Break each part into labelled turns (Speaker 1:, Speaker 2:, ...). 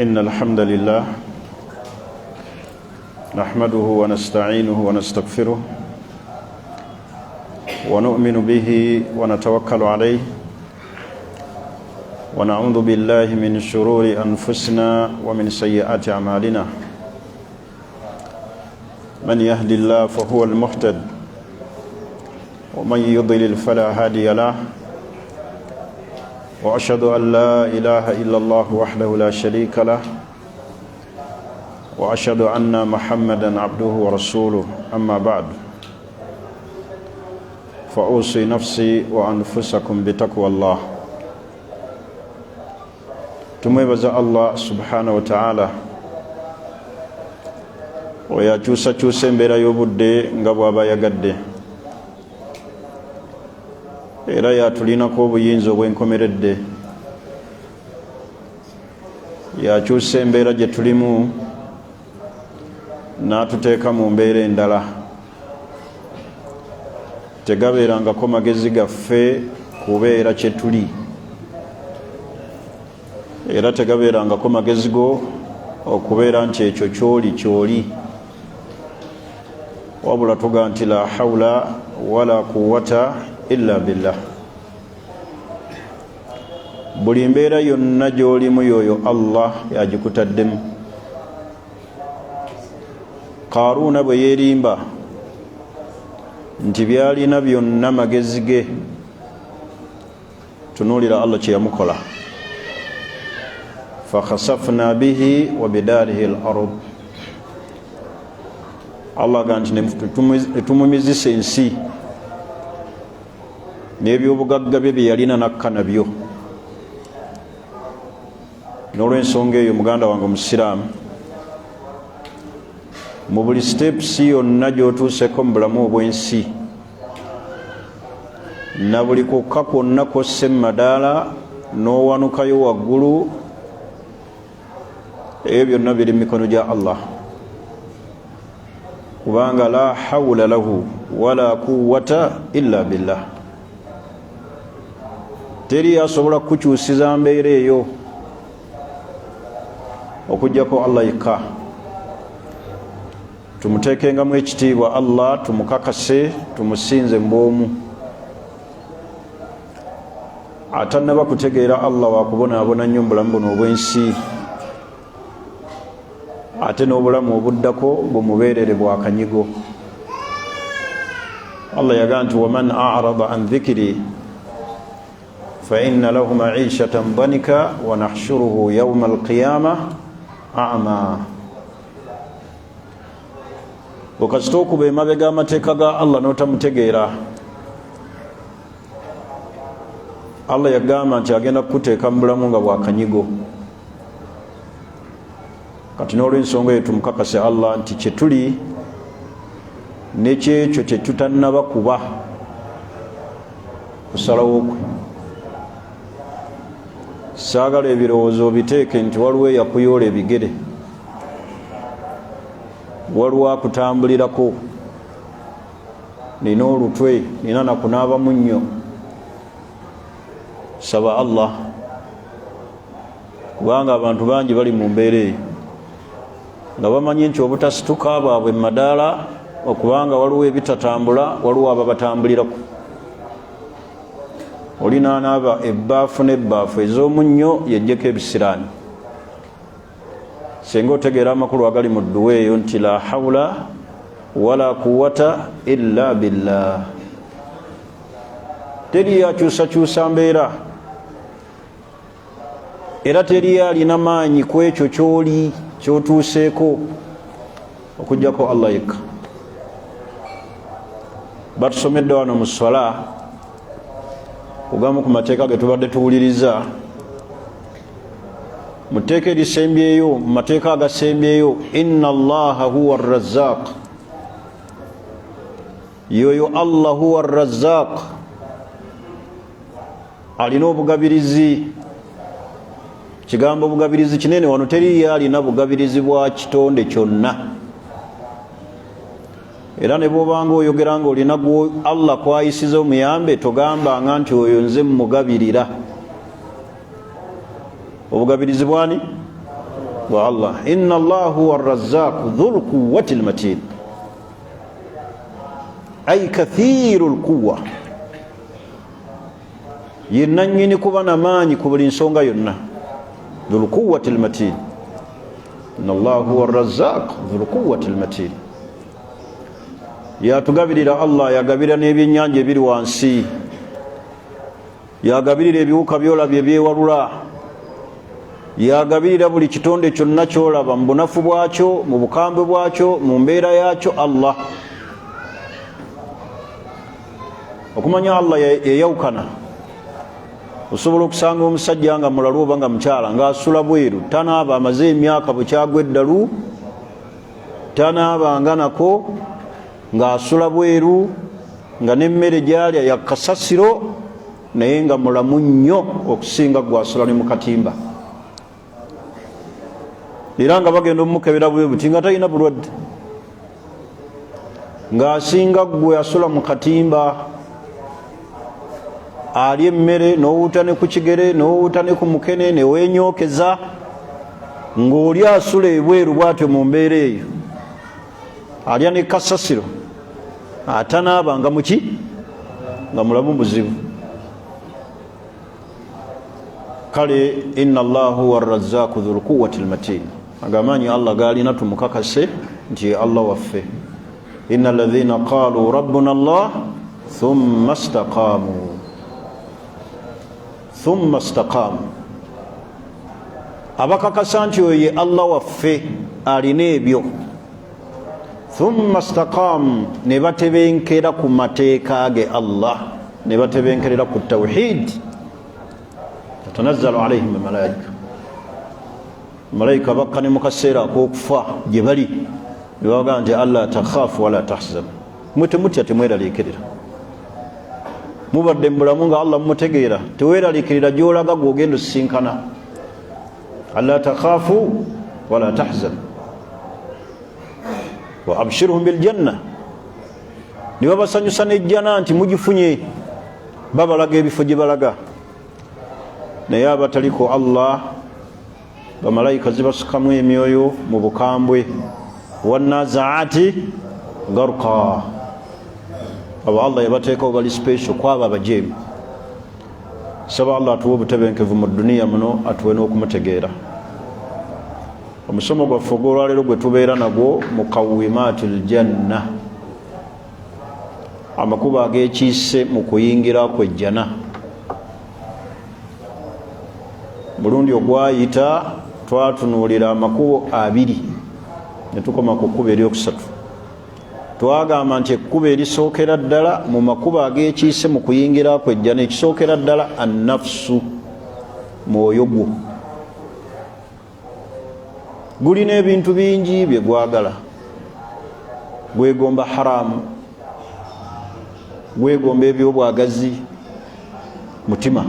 Speaker 1: إن الحمد لله نحمده ونستعينه ونستغفره ونؤمن به ونتوكل عليه ونعوذ بالله من شرور أنفسنا ومن سيئات أعمالنا من يهد الله فهو المهتد ومن يضلل فلا هادي له وأشهد أن لا إله إلا الله وحده لا شريك له وأشهد أن محمدا عبده ورسوله أما بعد فأوصي نفسي وأنفسكم بتقوى الله tumwebaza Allah subhanahu wa ta'ala oyakyusakyusa embeera y'obudde nga bw'aba yagadde era yatulinako obuyinza obwenkomeredde yakyusa embeera gye tulimu n'atuteeka mu mbeera endala tegabeerangako magezi gaffe kubeera kye tuli era tegabeerangako magezi go okubeera nti ekyo kyoli wabula tuga nti la hawla wala quwwata illa billah. Buli mbeera yonna gy'olimu yoyo Allah yagikutaddemu. Qaruuna bwe yeerimba nti byalina byonna magezi ge, tunuulira Allah kye yamukola. فخسفنا به وبداره الأرض Allah ganti netumumizisa ensi n'ebyobugagga bye bye yalina nakka nabyo. N'olw'ensonga eyo muganda wange omusiraamu, mu buli stepusi yonna gy'otuuseko mu bulamu obw'ensi na buli kukka kwonna kw'ossa emmadaala n'owanukayo waggulu, ebyo byonna biri mu mikono gya Allah, kubanga la hawla lahu wala quwwata illa billah. Teri asobola kukyusiza mbeera eyo okujjako Allah yekka. Tumuteekengamu ekitiibwa Allah, tumukakase, tumusinze mbwomu. Atannaba kutegeera Allah wakubonaabona nnyo mu bulamu buno obw'ensi, ate n'obulamu obuddako bumubeerere bwakanyigo. Allah yagaa nti waman a'rada an dhikri fa inna lahu ma'ishatan dhanika wa nahshuruhu yawma alqiyamah a'ma. Okasita okuba emabega amateeka ga Allah n'otamutegeera, Allah yagamba nti agenda kukuteeka mu bulamu nga bwakanyigo. Kati n'olw'ensonga eyo tumukakase Allah nti kye tuli nekyekyo kye tutannaba kuba kusalawo kwe. Saagala ebirowoozo biteeke nti waliwo eyakuyoola ebigere, waliwo akutambulirako, nina olutwe, nina nakunaabamu nnyo. Saba Allah, kubanga abantu bangi bali mu mbeera eyo nga bamanyi nti obutasituka bwabwe madaala okubanga waliwo ebitatambula, waliwo ababatambulirako. Olina anaaba ebbaafu n'ebbaafu ez'omunnyo yejjeko ebisiraani. Singa otegeera amakulu agali mu dduwa eyo nti la hawla wala quwwata illa billah. Teri yakyusakyusa mbeera, era teri alina maanyi ku ekyo ky'oli kyotuuseeko okujjako Allah yekka. Batusomedde wano mu swala kugamu ku mateeka ge tubadde tuwuliriza. Mu tteeka erisembyeyo, mu mateeka agasembyeyo, inna Allaha huwa arrazzaq, yoyo Allah huwa arrazzaq, alina obugabirizi. Kigambo bugabirizi kinene wano, teri alina bugabirizi bwa kitonde kyonna. Era ne bw'obanga oyogera nga olina Allah kwayisiza omuyambe, togambanga nti oyo nze mmugabirira. Obugabirizi bwani? wa Allah. Inna Allah huwa ar-razzaq dhul quwwati al-matin, ay kathiru al-quwwa, yenna nnyini kuba n'amaanyi ku buli nsonga yonna. Dhul quwwati al-matin, inna Allah huwa ar-razzaq dhul quwwati al-matin. Yatugabirira Allah, yagabira n'ebyennyanja ebiri wansi, yagabirira ebiwuka byolabye ebyewalula, yagabirira buli kitonde kyonna kyolaba mu bunafu bwakyo, mu bukambwe bwakyo, mu mbeera yakyo. Allah, okumanya Allah yeyawukana. Osobola okusanga omusajja nga mulalu oba nga mukyala ng'asula bweru, tanaaba amaze emyaka bukyagwa eddalu, tanaabanga nako, ng'asula bweru, nga n'emmere gy'alya ya kasasiro, naye nga mulamu nnyo okusinga gwasula ne mu katimba. Era nga bagenda omukebera bwe buti nga talina bulwadde, ng'asinga gwe asula mu katimba, alya emmere n'owuuta ne ku kigere, n'owuuta ne ku mukene, ne weenyookeza, ng'oli asula ebweru bw'atyo mu mbeera eyo, alya ne kasasiro, atanaaba nga muki, nga mulamu buzibu. Kale inna Allah huwa ar-razzaqu dhul quwwati al-matin, agamanyi Allah galina tumukakase nti Allah waffe. Inna alladhina qalu rabbuna Allah thumma istaqamu, abakakasa nti oye Allah waffe alina ebyo, thumma istaqamu, ne batebenkera ku mateeka ge Allah, ne batebenkerera ku tawhid, tanazzalu alayhim malaika, malaika bakka ne mu kaseera ak'okufa gye bali ne babaga nti alla takhaafu wala tahzan, mwe temutya temweraliikirira, mubadde mubulamu nga Allah mumutegeera, teweeraliikirira gy'olaga gw'ogenda osisinkana. Alla takhaafu wala tahzan wa abshiruhum biljanna, ne babasanyusa n'ejjana nti mugifunye, babalaga ebifo gye balaga. Naye abataliko Allah, bamalayika zibasukamu emyoyo mu bukambwe, wannazaati garqa, abo Allah yabateekawo bali special kwabo abajeemu. Saba Allah atuwe obutebenkevu mu duniya muno, atuwe n'okumutegeera. Omusomo gwaffe ogw'olwaleero gwe tubeera nagwo muqawwimaatil janna, amakubo ag'ekiise mu kuyingira kw'ejjana. Mulundi ogwayita twatunuulira amakubo abiri ne tukoma ku kkubo eryokusatu. Twagamba nti ekkubo erisookera ddala mu makubo ag'ekiise mu kuyingira kw'ejjana, ekisookera ddala annafsu, mwoyo gwo. Gulina ebintu bingi bye gwagala, gwegomba haramu, gwegomba ebyobwagazi, mutima.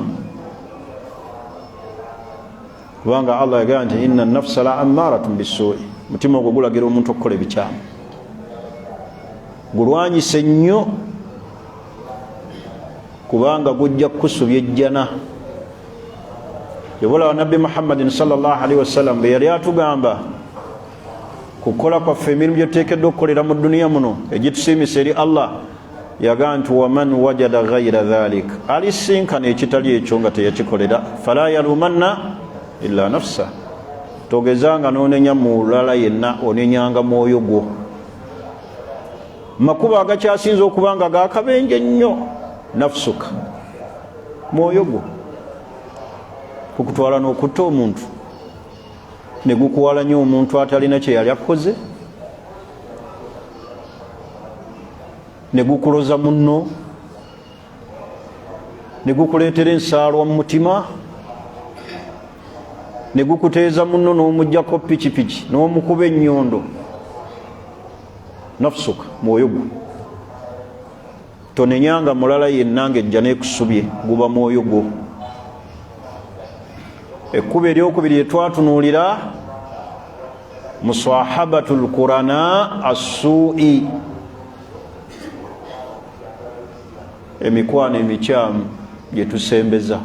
Speaker 1: Kubanga Allah yagamba nti inna nafsa la ammaratun bisuu'i, mutima ogwo gulagira omuntu okukola ebikyamu, gulwanyise nnyo kubanga gujja kukusubya ejjana. Yobola wa Nabbi Muhammadin sallallahu alaihi wasallam bwe yali atugamba kukola kwaffe emirimu gye tuteekeddwa okukolera mu duniya muno egitusiimisa eri Allah, yagamba nti waman wajada ghayra dhalik, alisinkana ekitali ekyo nga teyakikolera, fala yalumanna illa nafsa, togezanga n'onenya mulala yenna, onenyanga mwoyo gwo. Makubo agakyasinza okubanga gakabenje nnyo, nafsuka, mwoyo gwo, kukutwala n'okutta omuntu, ne gukuwala nnyo omuntu atalina kye yali akoze, ne gukuloza munno, ne gukuleetera ensaalwa mu mutima, ne gukuteeza munno n'omuggyako pikipiki n'omukuba ennyondo. Nafsuka, mwoyo gwo, tonenyanga mulala yenna ng'ejjana ekusubye, guba mwoyo gwo. Ekkubo eryokubiri lye twatunuulira musahabatul qurana assu'i, emikwano emikyamu gye tusembeza.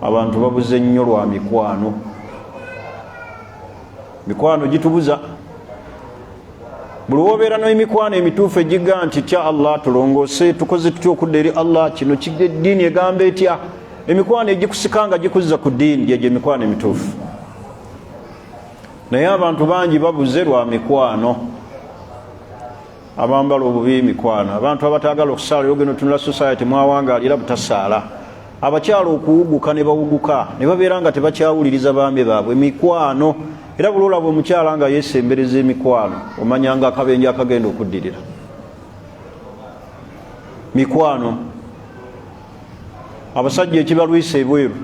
Speaker 1: Abantu babuze nnyo lwa mikwano, mikwano gitubuza. Buli wobeera n'emikwano emituufu egiga nti tya Allah tulongoose tukoze tutya okudda eri Allah, kino kidde eddiini egamba etya, emikwano egikusikanga gikuzza ku ddiini gyegyo emikwano emituufu. Naye abantu bangi babuze lwa mikwano, abambala obubi mikwano, abantu abataagala okusaala. Yogeno tunula society mwawangaalira butasaala, abakyala okuwuguka ne bawuguka ne babeera nga tebakyawuliriza baambe baabwe. Mikwano, era buli olaba omukyala nga yeesembereza emikwano omanya nga akabenje akagenda okuddirira. Mikwano, abasajja ekibalwisa ebweru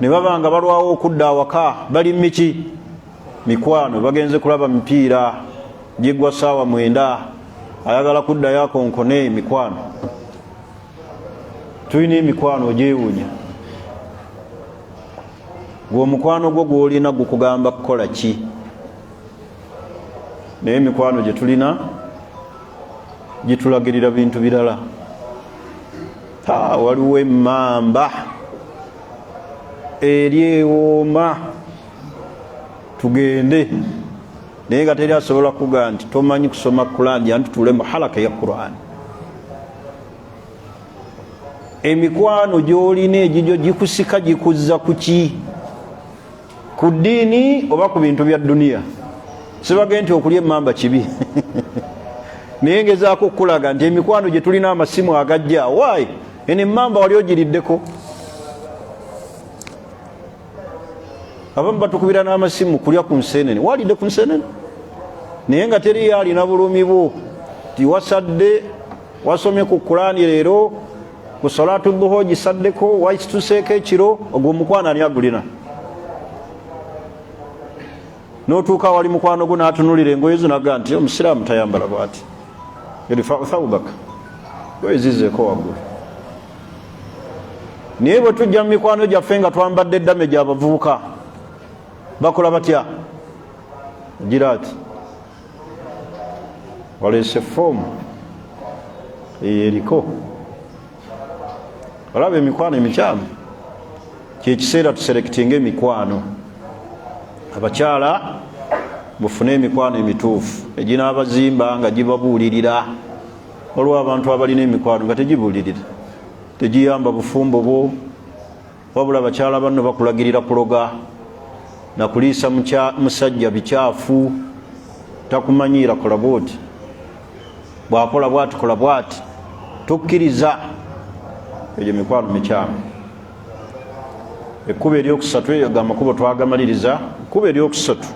Speaker 1: ne baba nga balwawo okudda awaka bali miki? Mikwano. Bagenze kulaba mipiira gigwa saawa 9, ayagala kuddayo akonkone. Mikwano. Tulina emikwano ogyewuunya. Gwomukwano gwo gwolina gukugamba kukola ki? Naye emikwano gye tulina gitulagirira bintu birala. Waliwo emmamba eryewooma tugende, naye nga teri asobola kugaa nti tomanyi kusoma Qur'an, janti tule mu halaka ya Qur'an. Emikwano gyolina egyo gikusika gikuzza ku ki? Ku ddiini oba ku bintu bya duniya? Sibage nti okulya emmamba kibi naye ngezaako okulaga nti emikwano gye tulina amasimu agajja, waayi eno emmamba wali ogiriddeko. Abamu batukubira n'amasimu kulya ku nseenene. Walidde ku nseenene? Naye nga teri yalina bulumi bwo ti wasadde, wasomye ku Qur'ani leero, ku salatu dhuha gisaddeko, wakituseeko ekiro, ogwo omukwano ani agulina? N'otuuka wali mukwano gwo n'atunulira engoye zo naga nti omusiraamu tayambala bw'ati, irfa'u thawbaka, wezizeeko waggulu. Naye bwe tujja mu mikwano gyaffe nga twambadde eddame gy'abavubuka, bakola batya? Gira ati waleese foomu eriko. Olaba emikwano emikyamu, kyekiseera tuserekitinga emikwano. Abakyala mufune emikwano emituufu eginaabazimba nga gibabuulirira. Olwo abantu abalina emikwano nga tegibuulirira, tegiyamba bufumbo bwo, wabula abakyala banno bakulagirira kuloga na kuliisa musajja bikyafu, takumanyiira kola bwoti, bwakola bwati kola bwati, tokkiriza. Egyo mikwano mikyamu. Ekkubo eryokusatu eyo ga makubo twagamaliriza. Ekkubo eryokusatu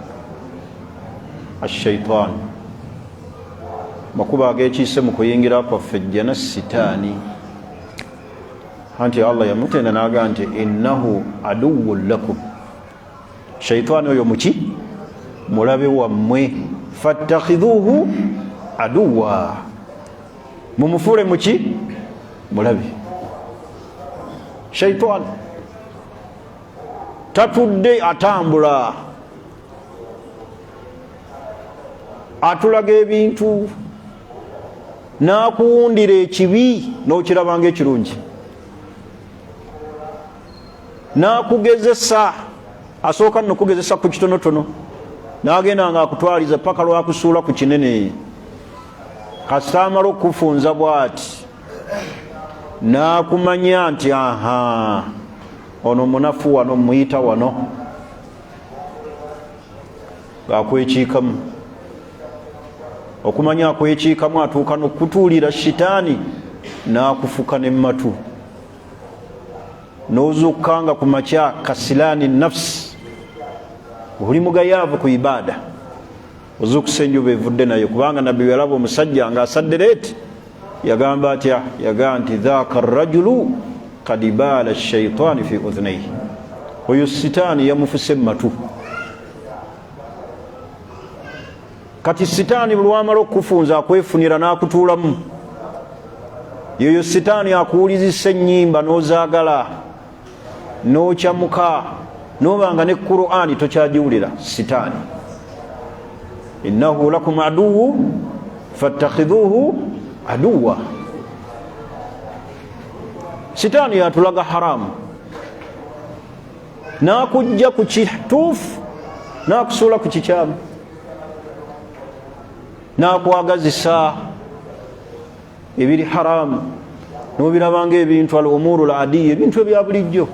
Speaker 1: ashaitan, makubo agekiise mu kuyingira kwaffe jjana sitaani. Anti Allah yamutenda n'aga nti innahu aduwwun lakum, shaitani oyo muki? Mulabe wammwe. Fattakhidhuhu aduwwa, mumufuule muki? Mulabe. Shaitani tatudde atambula, atulaga ebintu, n'akuwundira ekibi n'okirabanga ekirungi, n'akugezesa. Asooka nno kugezesa ku kitonotono, n'agenda nga akutwaliza paka lwakusuula ku kinene. Kasita amala okufunza bw'ati, n'akumanya nti aha, ono munafu wano, muyita wano, ng'akwekiikamu. Okumanya akwekiikamu, atuuka n'okutuulira shitaani n'akufuka n'emmatu, n'ozukkanga ku makya kasilaani nafsi, oli mugayaavu ku ibaada, ozukusa enjuba evudde nayo. Kubanga nabbi yalaba omusajja ng'asadde leeti, yagamba atya? Yagamba nti dhaaka rajulu kad baala shaitaani fi udhnayhi, oyo sitaani yamufuse matu. Kati sitaani buli wamala okufunza akwefunira n'akutuulamu. Yoyo sitaani akuwulizisa ennyimba n'ozaagala, n'okyamuka, n'obanga ne Qur'ani tokyagiwulira. Sitaani innahu lakum aduwwu fattakhidhuhu aduwwa. Sitaani yatulaga haramu, n'akujja ku kituufu nakusuula ku kikyamu nakwagazisa ebiri haramu nobirabanga ebintu al umuru al adiya ebintu ebya bulijjo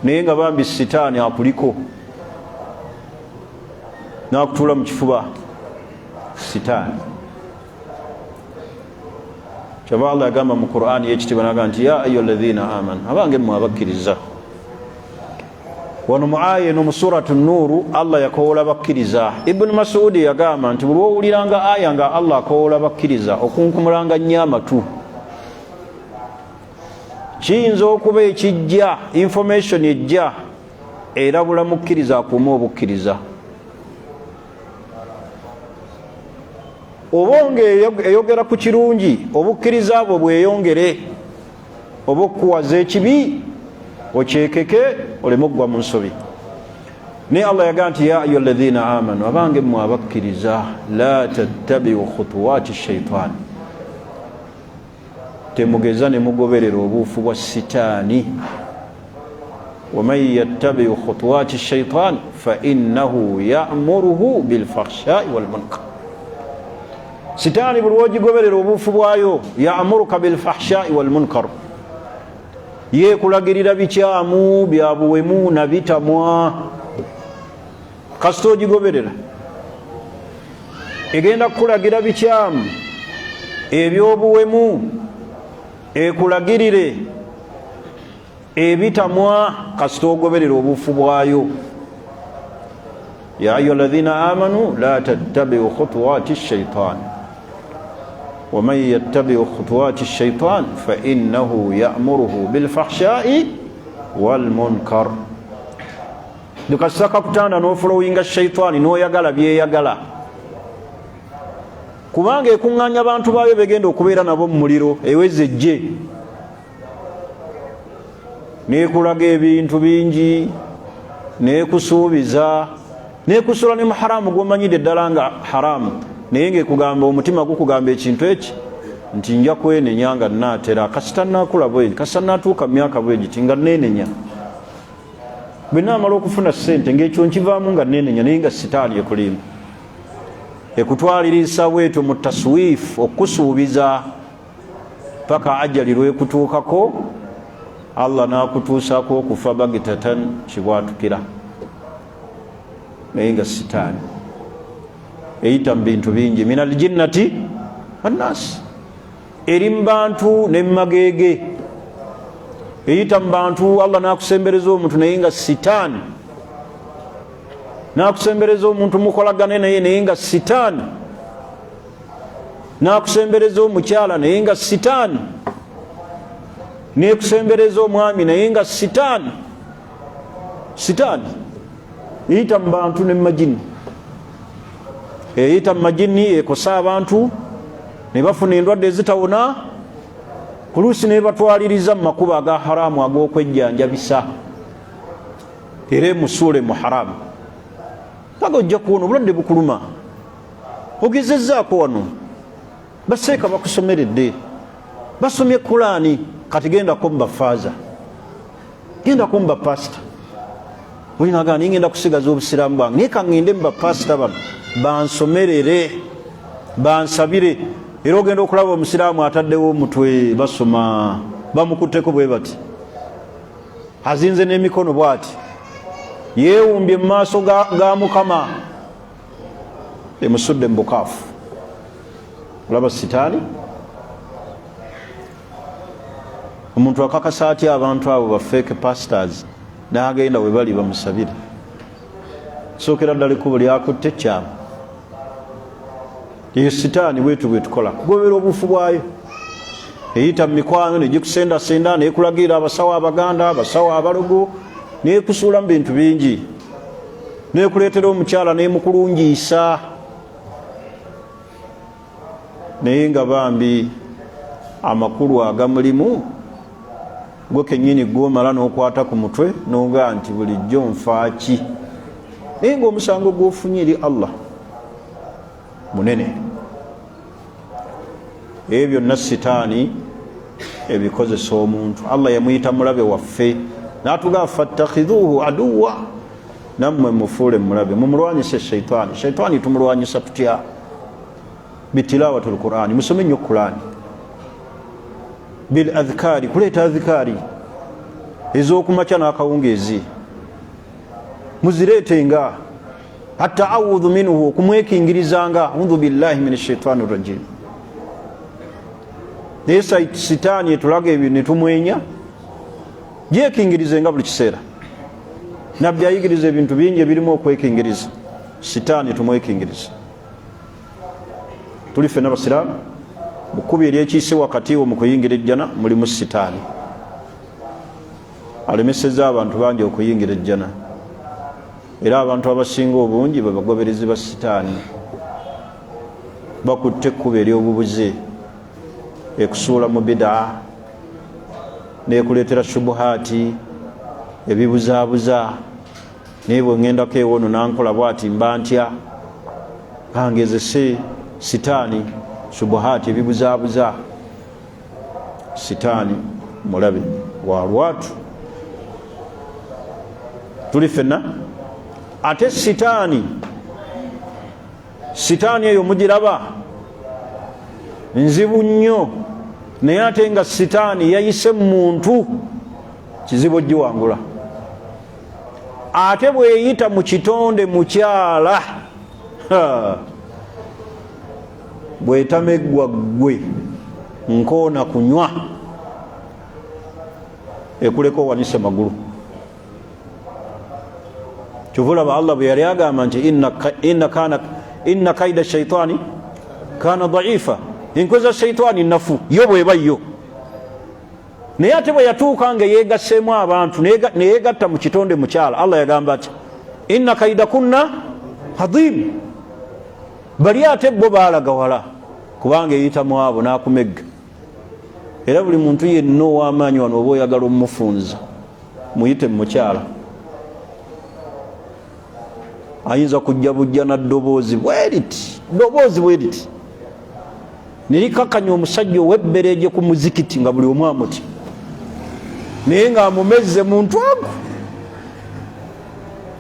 Speaker 1: naye nga bambi sitaani akuliko nakutuula mu kifuba sitaani kyaba Allah yagamba mu Qur'ani yekitiibwa naga nti ya ayyuha alladhina amanu abange mmwe abakkiriza wano mu aya eno mu suratu Nuuru Allah yakoola bakkiriza. Ibn Mas'ud yagamba nti buli owuliranga aya nga Allah akoola bakkiriza okunkumulanga nnyo amatu kiyinza okuba ekijja information ejja erabula mukkiriza akuuma obukkiriza oba nga eyogera ku kirungi obukkiriza bwo bweyongere oba okuwaza ekibi okyekeke oleme okugwa mu nsobi. naye Allah yagamba nti ya ayyuha alladhina amanu abange mmwe abakkiriza la tattabi'u khutuwati shaitaani temugeza ne mugoberera obuufu bwa sitaani waman yattabi'u khutuwati shaitaani fa innahu ya'muruhu bilfahshai walmunkar. sitaani buli wogigoberera obuufu bwayo ya'muruka bilfahshai walmunkar yekulagirira bikyamu byabuwemu na bitamwa kasita ogigoberera egenda kukulagira bikyamu ebyobuwemu ekulagirire ebitamwa kasita ogoberera obuufu bwayo. ya ayyuha alladhina amanu la tattabi'u khutuwati shaitan waman yattabi'u khutuwati shaitan fa innahu ya'muruhu bilfahshai walmunkar. ndikasaka kutanda n'ofulowinga shaitaani n'oyagala byeyagala kubanga ekuŋŋaanya abantu baayo begenda okubeera nabo mu muliro eweze ejje nekulaga ebintu bingi nekusuubiza nekusula ne mu haramu gwomanyidde eddala nga haramu naye ngaekugamba omutima gukugamba ekintu eki nti nja kwenenya nga naatera kasita nakula bwegi kasita natuuka mu myaka bwegiti nga nenenya bwe naamala okufuna ssente ngaekyo nkivaamu nga nenenya naye nga sitaani ekulimba ekutwalirisa bwetyo mu taswifu okusuubiza paka ajali lwekutuukako Allah nakutuusako okufa bagitatan kibwatukira naye nga sitaani eyita mu bintu bingi min aljinnati wannaasi eri mu bantu ne mu magege eyita mu bantu Allah nakusembereza omuntu naye nga sitaani nakusembereza omuntu mukolagane naye nga sitaani nakusembereza omukyala naye nga sitaani nekusembereza omwami naye nga sitaani eyita mu bantu ne mu majini eyita mu majini ekosa abantu ne bafuna endwadde ezitawona kuluusi nebatwaliriza mu makubo aga haramu ag'okwejjanjabisa era emusuule mu haramu paga ojja kuwona obulwadde bukuluma ogezezzaako wano baseeka bakusomeredde basomye Kulaani kati gendako mu bafaaza gendako mu bapasita olinaga ningenda kusigaza obusiraamu bwange naye kaŋŋende mu bapasita bano bansomerere bansabire era ogenda okulaba omusiraamu ataddewo omutwe basoma bamukutteko bwe bati azinze n'emikono bwati yeewumbye mu maaso ga Mukama emusudde mu bukaafu. olaba sitaani omuntu akakasa atya abantu abo ba fake pastors n'agenda we bali bamusabire sookera ddala ekkubo lyakutte ekyamu ye sitaani bwetu bwetukola kugobera obuufu bwayo eyita mu mikwano negikusendasenda nekulagirira abasawo abaganda abasawo abalogo nekusuula mu bintu bingi nekuleetera omukyala nemukulungiisa naye nga bambi amakulu agamulimu gwe kennyini gwomala n'okwata ku mutwe n'ogaa nti bulijjo nfaaki naye ng'omusango gw'ofunye eri Allah munene. ebyo byonna sitaani ebikozesa omuntu. Allah yamuyita mulabe waffe n'atugamba fattakhidhuhu aduwa nammwe mufuule mulabe mumulwanyise shaitani. Shaitani tumulwanyisa tutya? Bitilawatul Qur'ani, musome nnyo Qur'ani. Bil adhkari, kuleeta adhkari ez'okumakya n'akawungeezi muzireetenga. Ataawudhu minhu, okumwekingirizanga, audhu billahi minash shaitani rajim. Naye sitaani etulaga ebyo ne tumwenya, gyekingirizenga buli kiseera. Nabbi ayigiriza ebintu bingi ebirimu okwekingiriza. Sitaani tumwekingiriza. Tuli ffenna basiraamu bukubi eryekiise wakati wo mu kuyingira ejjana mulimu sitaani. Alemesezza abantu bangi okuyingira ejjana, era abantu abasinga obungi babagoberezi ba sitaani. Bakutte ekkubo ery'obubuze, ekusuula mu bidaa, n'ekuleetera shubuhaati, ebibuzaabuza. Naye bwe ŋŋendako ewono nankola bw'ati mba ntya, kangezese sitaani, shubuhaati, ebibuzaabuza. Sitaani mulabe wa lwatu. Tuli ffenna. Ate sitaani eyo mugiraba nzibu nnyo, naye ate nga sitaani yayise muntu kizibu ogiwangula. Ate bweyita mu kitonde mukyala, bwetameggwa ggwe nkoona kunywa, ekuleko wanise magulu. Kyovulaba Allah bwe yali agamba nti inna kaida shaitani kana dhaifa, enkoza shaitani nafu yo bweba yo. Naye ate bwe yatuuka nga yeegasseemu abantu neyegatta mu kitonde mukyala, Allah yagamba ati inna kaida kunna adhim. Bali ate bo baalaga wala kubanga eyitamu abo n'akumegga. Era buli muntu yenna ow'amaanyi wano oba oyagala omumufunza muyite mu mukyala. Ayinza kujja bujja na ddoboozi bweriti nerikakanya omusajja ow'ebbereje ku muzikiti nga buli omu amuti, naye ng'amumezze muntu ago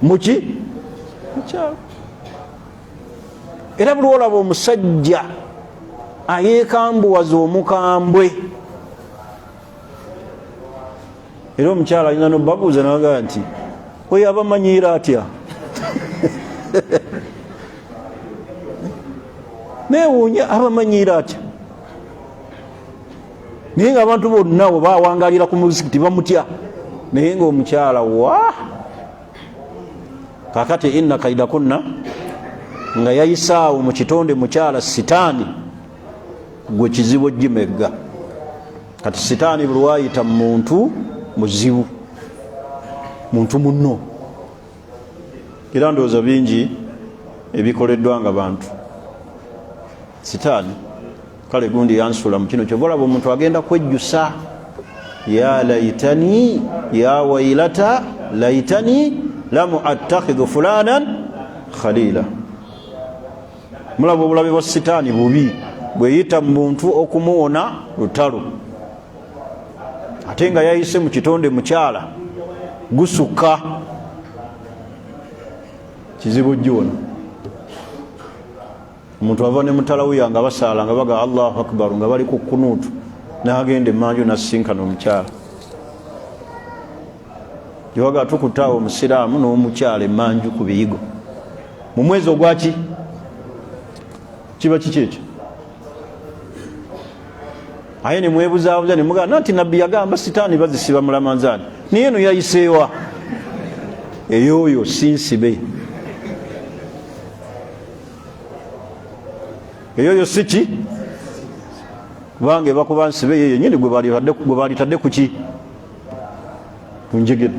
Speaker 1: muki mukyalo. Era buli olaba omusajja ayeekambuwaza omukambwe, era omukyala alina nobabuuza naga nti oyo abamanyiira atya? Neewuunya abamanyiira atya? Naye nga abantu bonna bwe bawangalira ku muzikiti bamutya, naye ng'omukyala wa kakati inna kaida kunna nga yayisaawo mu kitonde mukyala sitaani, gwe kizibu ogimegga. Kati sitaani buli waayita muntu muzibu, muntu munno. Era ndowooza bingi ebikoleddwa nga bantu sitaani. Kale gundi yansula mu kino kyobalaba omuntu agenda kwejjusa, ya laitani ya wailata laitani lamu attakhidhu fulanan khalila. Mulaba obulabe bwa sitaani bubi, bweyita mu muntu okumuwona lutalo, ate nga yayise mu kitonde mukyala gusukka, kizibu jjona. Omuntu ava ne mutalawuya nga basaala nga baga Allahu akbar nga bali ku kunuutu, n'agenda emanju n'asisinkana omukyala. Gyewaga tukutaawo omusiraamu n'omukyala emanju ku biyigo mu mwezi ogwaki? Kiba kiki ekyo? Aye ne mwebuzaabuza ne mugamba nti nabbi yagamba sitaani bazisiba mulamanzaani, naye eno yayiseewa eyooyo sinsibe. Eyoyo siki kubanga ebakuba nsibe yeyo nyini gwe balitadde kuki? Kunjegere.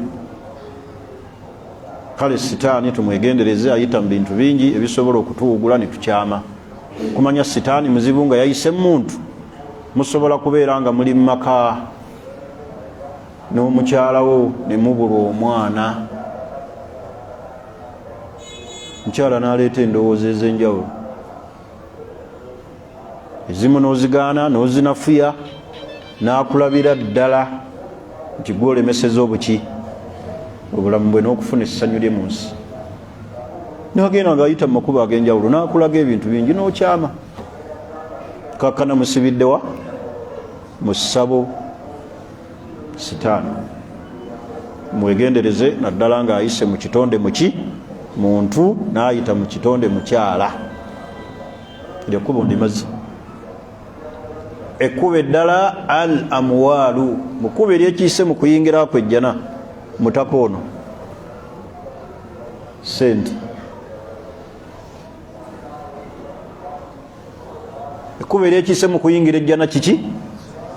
Speaker 1: Kale sitaani tumwegendereze, ayita mu bintu bingi ebisobola okutuwugula ne tukyama. Kumanya sitaani muzibu nga yayise muntu, musobola kubeera nga muli mu maka n'omukyalawo ne mubula omwana, mukyala n'aleeta endowooza ez'enjawulo, ezimu n'ozigaana n'ozinafuya, n'akulabira ddala nti gwe olemeseza obuki? Obulamu bwe n'okufuna essanyu lye mu nsi. nagenda ngaayita mu makubo ag'enjawulo nakulaga ebintu bingi n'okyama. Kakkana musibiddewa mu ssabo sitaani. Mwegendereze naddala ng'ayise mu kitonde muki muntu n'ayita mu kitonde mukyala. Eryo kkubo ndimaze. Ekkubo eddala al amwaalu, mu kkubo eryekiyise mu kuyingira kwejjana mutaka ono sente. Ekkubo eryekiyise mu kuyingira ejjana kiki?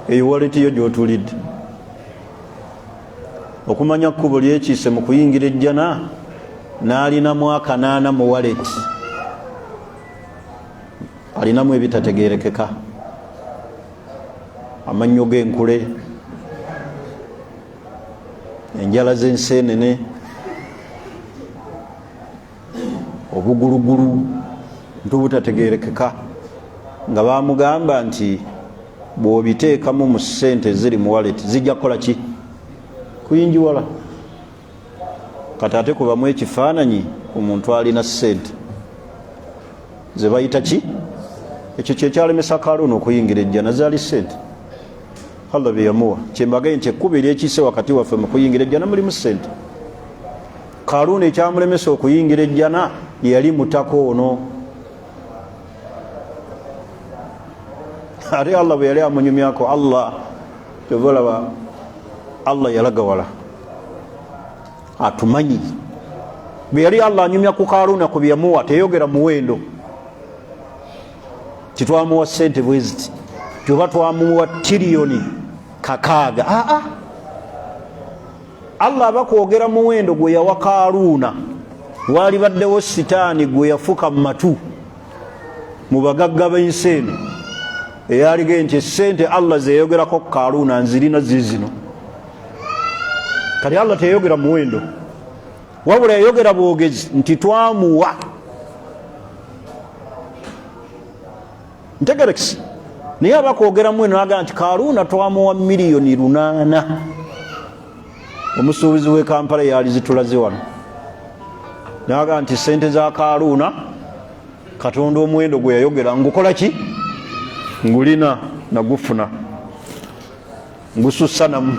Speaker 1: Eyo waleti yo gy'otulidde. Okumanya kkubo lyekiyise mu kuyingira ejjana n'alinamu akanaana mu waleti, alinamu ebitategeerekeka, amannyo g'enkule, enjala z'enseenene, obugulugulu ntubutategeerekeka, nga bamugamba nti bw'obiteekamu mu ssente ziri mu waleti zijja kukola ki? Kuyingiwala. Kati ate kubamu ekifaananyi ku muntu alina ssente ze bayita ki? Ekyo kyekyalemesa Kaaluuna okuyingira ejjana, zaali ssente. Allah bye yamuwa. Kyembagaye nti ekkubo eryekiyise wakati waffe mu kuyingira ejjana mulimu ssente. Kaaluuna ekyamulemesa okuyingira ejjana yali mutaka ono. Ate Allah bwe yali amunyumyako, Allah tovolaba, Allah yalagawala atumanyi. Bwe yali Allah anyumya ku Kaaluuna ku byeyamuwa teyogera muwendo, titwamuwa ssente bwe ziti tyoba twamuwa tiriyoni kakaaga. Allah abakwogera muwendo gwe yawa Kaaluuna, waali baddewo sitaani gwe yafuka mu matu mu bagagga b'ensi eno eyalige nti ssente Allah zeyogerako Kaaluuna nzirina zizino. Kati Allah teyogera muwendo, wabula yayogera bwogezi nti twamuwa. Ntegerekisi naye abakwogera muwendo naga nti Kaaluuna twamuwa miliyoni 8. Omusuubuzi w'e Kampala yali zitulaze wano naga nti ssente za Kaaluuna Katonda omuwendo gwe yayogera ngukola ki? Ngulina nagufuna ngusussanamu.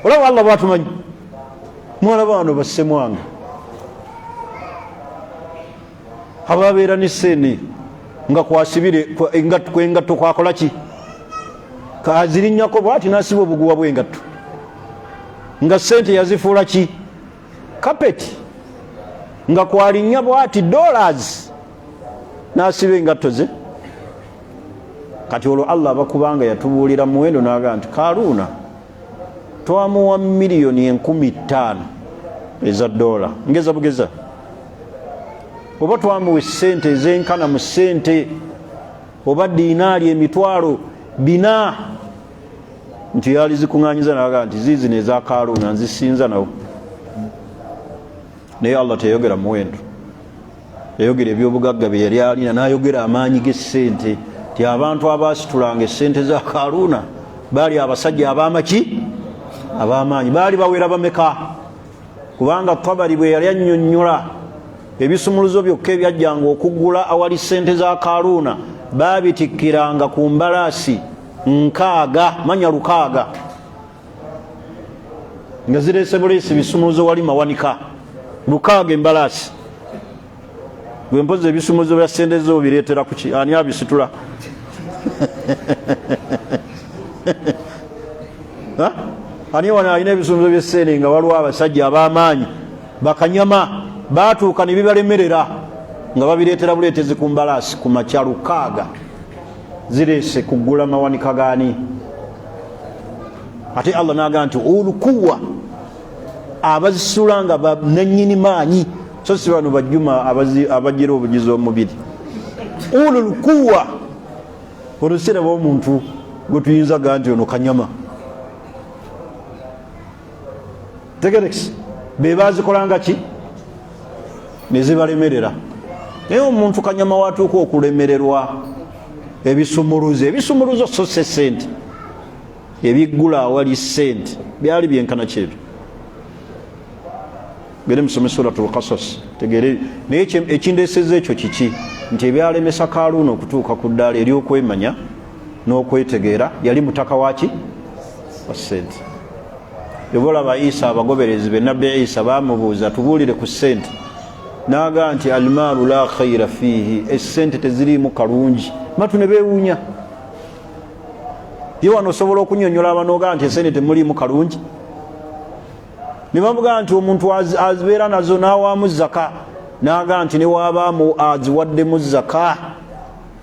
Speaker 1: Olaba Allah bwatumanyi. Mwala bano bassemwanga ababeera n'essene nga kwasibire engatto kwakola ki? Kazirinnyako bwati n'asiba obuguwa bw'engatto nga ssente yazifuula ki? Kapeti. Nga kwalinnya bwati dollars n'asiba engatto ze. Kati olwo Allah abakubanga yatubuulira muwendo n'aga nti Kaaluuna twamuwa miliyoni 15,000 eza dola ngeza bugeza, oba twamuwa ssente ezenkana mu ssente, oba dinaali emitwalo 400, nti yali zikuŋŋaanyiza n'aga nti ziizino eza Kaaluuna nzisinza nawo. Naye Allah teyogera muwendo, yayogera ebyobugagga bye yali alina, n'ayogera amaanyi g'essente ti abantu abaasitulanga essente za Kaaluuna baali abasajja ab'amaki? Ab'amaanyi. Baali bawera bameka? Kubanga Tabari bwe yali annyonnyola ebisumuluzo byokka ebyajjanga okuggula awali ssente za Kaaluuna baabitikkiranga ku mbalaasi 6, manya 6, nga zireese buleesi bisumuluzo wali mawanika 6 embalaasi. Gwe mpozi ebisumuluzo bya ssente zo bireetera kuki? Ani abisitula? Ani wana alina ebisumuluzo by'essente nga waliwo abasajja ab'amaanyi bakanyama baatuuka ne bibalemerera nga babireetera buleetezi ku mbalaasi ku makya 6 zireese kuggula mawanika gaani. Ate Allah n'agamba nti olukuwa abazisula nga bananyini maanyi, so si bano bajjuma abagira obugizi omubiri. Olukuwa olusira bw'omuntu gwe tuyinza gaa nti ono kanyama. Tegerekisi be bazikolanga ki? Ne zibalemerera. Naye omuntu kanyama watuuka okulemererwa ebisumuluzo so se ssente ebiggula awali ssente byali byenkana kyebyo. gere musome suratul qasas tegere naye ekindeseza ekyo kiki nti ebyalemesa Kaaluuni okutuuka ku ddaala eryokwemanya n'okwetegeera yali mutaka waki wa ssente. ebolaba Isa abagoberezi be nabbi Isa bamubuuza tubuulire ku ssente naga nti almaalu la khayra fihi, essente teziriimu kalungi. Matu ne beewuunya ye wano osobola okunyonyola abanoga nti essente temuliimu kalungi. Ne bamugaa nti omuntu azibeera nazo n'awaamu zaka naga nti ne waabaamu aziwaddemu zaka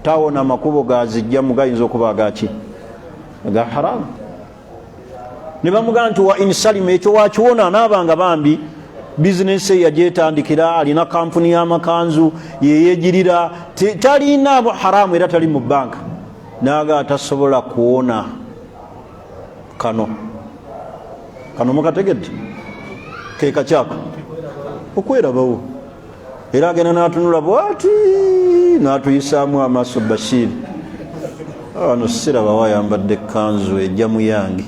Speaker 1: tawona makubo gazijjamu gayinza okuba agaki aga haramu. Ne bamugaa nti wa insalima ekyo wakiwona anaabanga bambi bizinesi yagyetandikira alina kampuni y'amakanzu yeyegirira talina haramu era tali mu banka naga atasobola kuwona kano mukategedde keeka kyako okwerabawo era agenda n'atunula bwati n'atuyisaamu amaaso Bashir wano siraba wayambadde kanzu ejjamu yange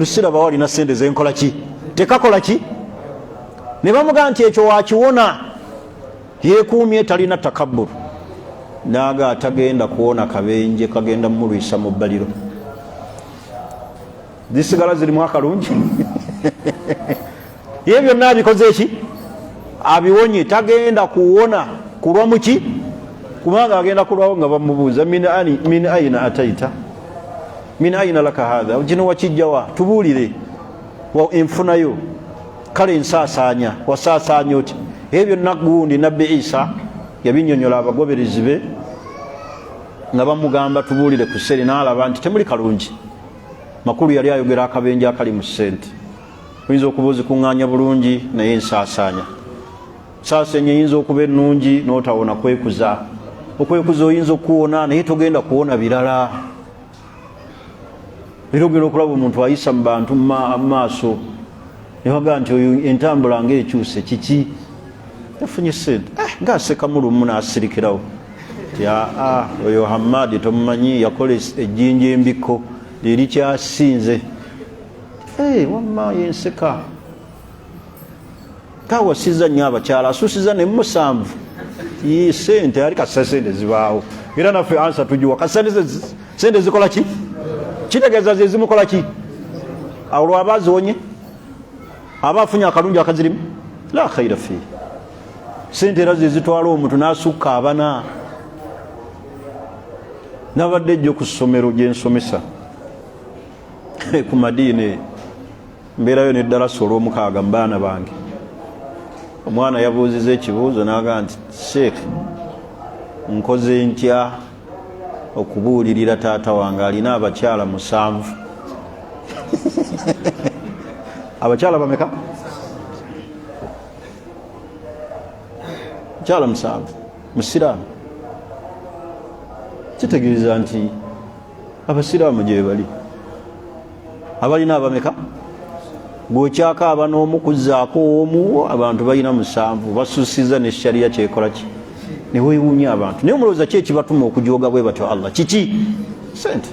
Speaker 1: siraba walina sente zenkola ki tekakola ki. Ne bamugaa nti ekyo wakiwona yeekuumye talina takabburu naga atagenda kuwona kabenje kagenda mulwisa mu bbaliro zisigala zirimu akalungi ye byonna abikoze eki abiwonye tagenda kuwona kulwa muki kubanga agenda kulwawo nga bamubuuza min aina ataita min aina laka hadha kino wakijjawa tubuulire enfunayo kale ensaasaanya wasaasaanya oti ebyo nagundi nabbi Isa yabinyonyola abagoberezi be nga bamugamba tubuulire ku ssente n'alaba nti temuli kalungi. Makulu yali ayogera akabenje akali mu ssente oyinza okuba ozikuŋŋaanya bulungi naye ensaasaanya saasenye eyinza okuba ennungi n'otawona kwekuza okwekuza oyinza okuwona naye togenda kuwona birala. Era ogenda okulaba omuntu ayisa mu bantu maaso nebaga nti oyo entambula ngaekyuse kiki yafunye ssente ngaaseka mulumu n'asirikirawo ti oyo Hamadi tomumanyi yakola ejjinja embiko lirikyasinze wamma yenseka kawasiza nnyo abakyala asusiza ne musanvu sente ali kasa sente zibaawo era naffe ansa tugiwa sente zikola ki kitegeeza zezimukola ki olwo aba azonye aba afunye akalungi akazirimu la khaira fi. Sente era zezitwala omuntu n'asukka abana nabadde ejjo ku ssomero gye nsomesa ku Madiine mbeerayo n'eddalasa olw'omukaaga mu baana bange. Omwana yabuuziza ekibuuzo n'aga nti sheekh nkoze ntya okubuulirira taata wange alina abakyala 7 abakyala bameka? abakyala 7 musiraamu. Kitegeeza nti abasiraamu gye bali abalina abameka? Bw'okyakaaba n'omu kuzzaako omu abantu balina 7 basusiza ne shariya kyekola ki ne weewuunya abantu. Naye omulowooza ki ekibatuma okujooga bwe batyo Allah kiki? Sente.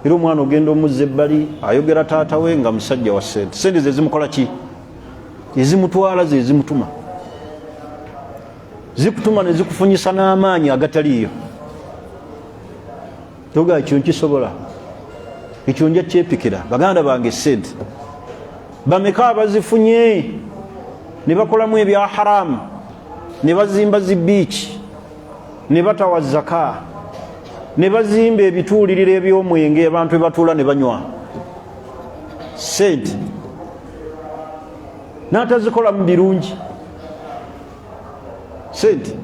Speaker 1: Era omwana ogenda omuzza ebbali ayogera taata we nga musajja wa sente. Sente ze zimukola ki? Ezimutwala ze zimutuma, zikutuma ne zikufunyisa n'amaanyi agataliyo. Toga ekyo nkisobola, ekyo nja kyepikira. Baganda bange sente bameka abazifunye ne bakolamu ebya haramu ne bazimba zibiiki ne batawa zaka ne bazimba ebituuliriro eby'omwenge abantu batuula ne banywa sente n'atazikolamu birungi. Sente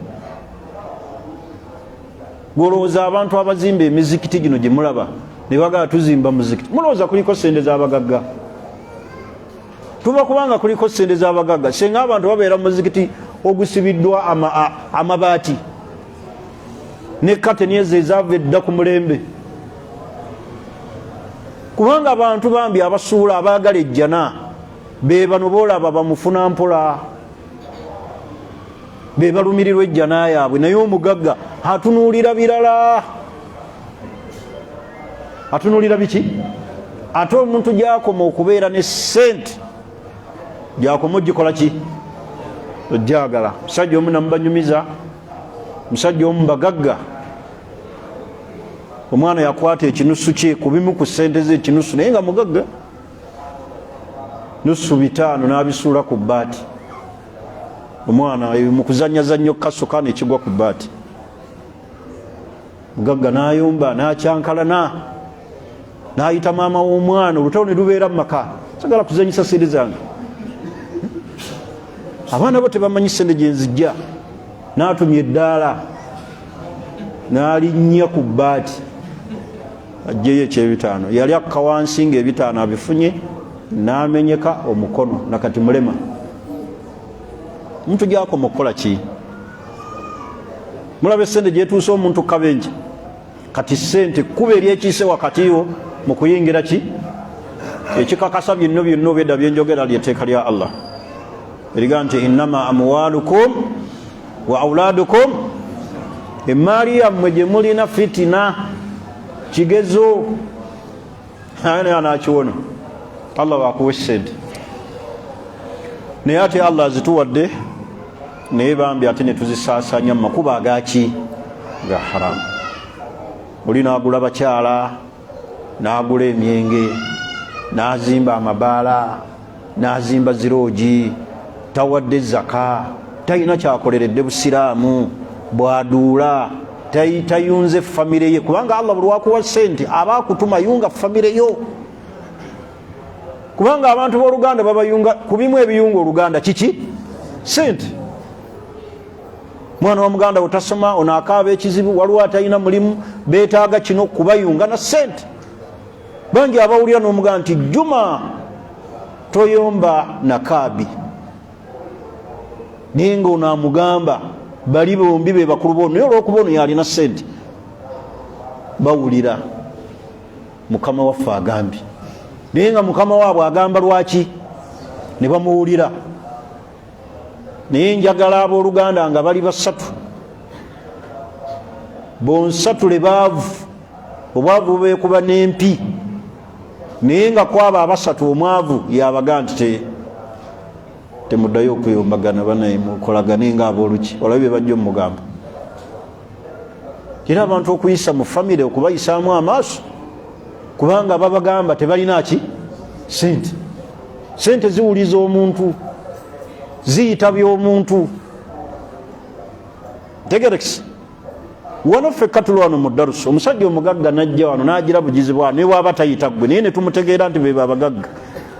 Speaker 1: golowooza abantu abazimba emizikiti gino gye mulaba ne bagala tuzimba muzikiti, mulowooza kuliko sente z'abagagga? Tuba kubanga kuliko sente z'abagagga senga abantu babeera mu muzikiti ogusibiddwa amabaati ne kateni ezo ezaava edda ku mulembe. Kubanga abantu bambi abasuula abaagala ejjana be bano boolaba bamufuna mpola, be balumirirwa ejjana yaabwe. Naye omugagga atunuulira birala. Atunuulira biki? Ate omuntu gy'akoma okubeera ne ssente gyakomugikola ki ojjagala. Musajja omu namubanyumiza, musajja omu bagagga, omwana yakwata ekinusu kye kubimu ku sente ze ekinusu, naye nga mugagga, nusu 5 n'abisuula ku bbaati. Omwana mukuzanyazannyo kasoka nekigwa ku bbaati, mugagga n'ayomba n'akyankalana, n'ayita maama w'omwana, olutalo ne lubeera mu maka. Sagala kuzanyisa sente zange, abaana bo tebamanyi sente gye nzijja. N'atumya eddaala n'alinnya ku bbaati ajjeyo eky'ebitaano. Yali akka wansi ng'ebitaano abifunye, n'amenyeka omukono, nakati mulema. Omuntu gyakoma okukola ki? Mulaba essente gyetuuse omuntu kabenje, kati sente kuba eryekiise wakati yo mu kuyingira ki ekikakasa byonna byonna obwedda byenjogera lyeteeka lya Allah eriga nti innama amwalukum wa auladukum, emaali yammwe gye mulina fitina, kigezo. Naye anakiwona Allah wakuwa sente, naye ate Allah azituwadde, naye bambi ate ne tuzisaasanya mu makuba agaki ga haramu. Oli n'agula bakyala, n'agula emyenge, n'azimba amabaala, n'azimba ziroogi, tawadde zaka, talina kyakoleredde busiraamu, bwaduula, tayunze famire ye, kubanga Allah buli wakuwa sente aba akutuma yunga famire yo. Kubanga abantu b'Oluganda babayunga ku bimu ebiyunga Oluganda kiki sente. Mwana wa Muganda otasoma onaakaaba ekizibu, waliwo atalina mulimu, beetaaga kino kubayunga na sente. Bangi abawulira n'omugamba nti Juma toyomba nakaabi, naye nga onaamugamba bali bombi be bakulu bo, naye olw'okuba ono yalina sente, bawulira mukama waffe agambye, naye nga mukama waabwe agamba lwaki ne bamuwulira. Naye njagala ab'Oluganda nga bali basatu, bonsatule baavu, obwavu beekuba n'empi, naye nga kwaba abasatu omwavu yabaga nti temuddayo okuyombagana banaye mukolagane nga ab'oluki. Olabye bajja omugamba era abantu okuyisa mu famire okubayisaamu amaaso, kubanga babagamba tebalina ki sente. Sente ziwuliza omuntu, ziyita by'omuntu. Tegerekisi wano ffe katula wano mu darusu, omusajja omugagga najja wano n'agira bugizi bwa ne bwaba tayita gwe, naye ne tumutegeera nti be babagagga,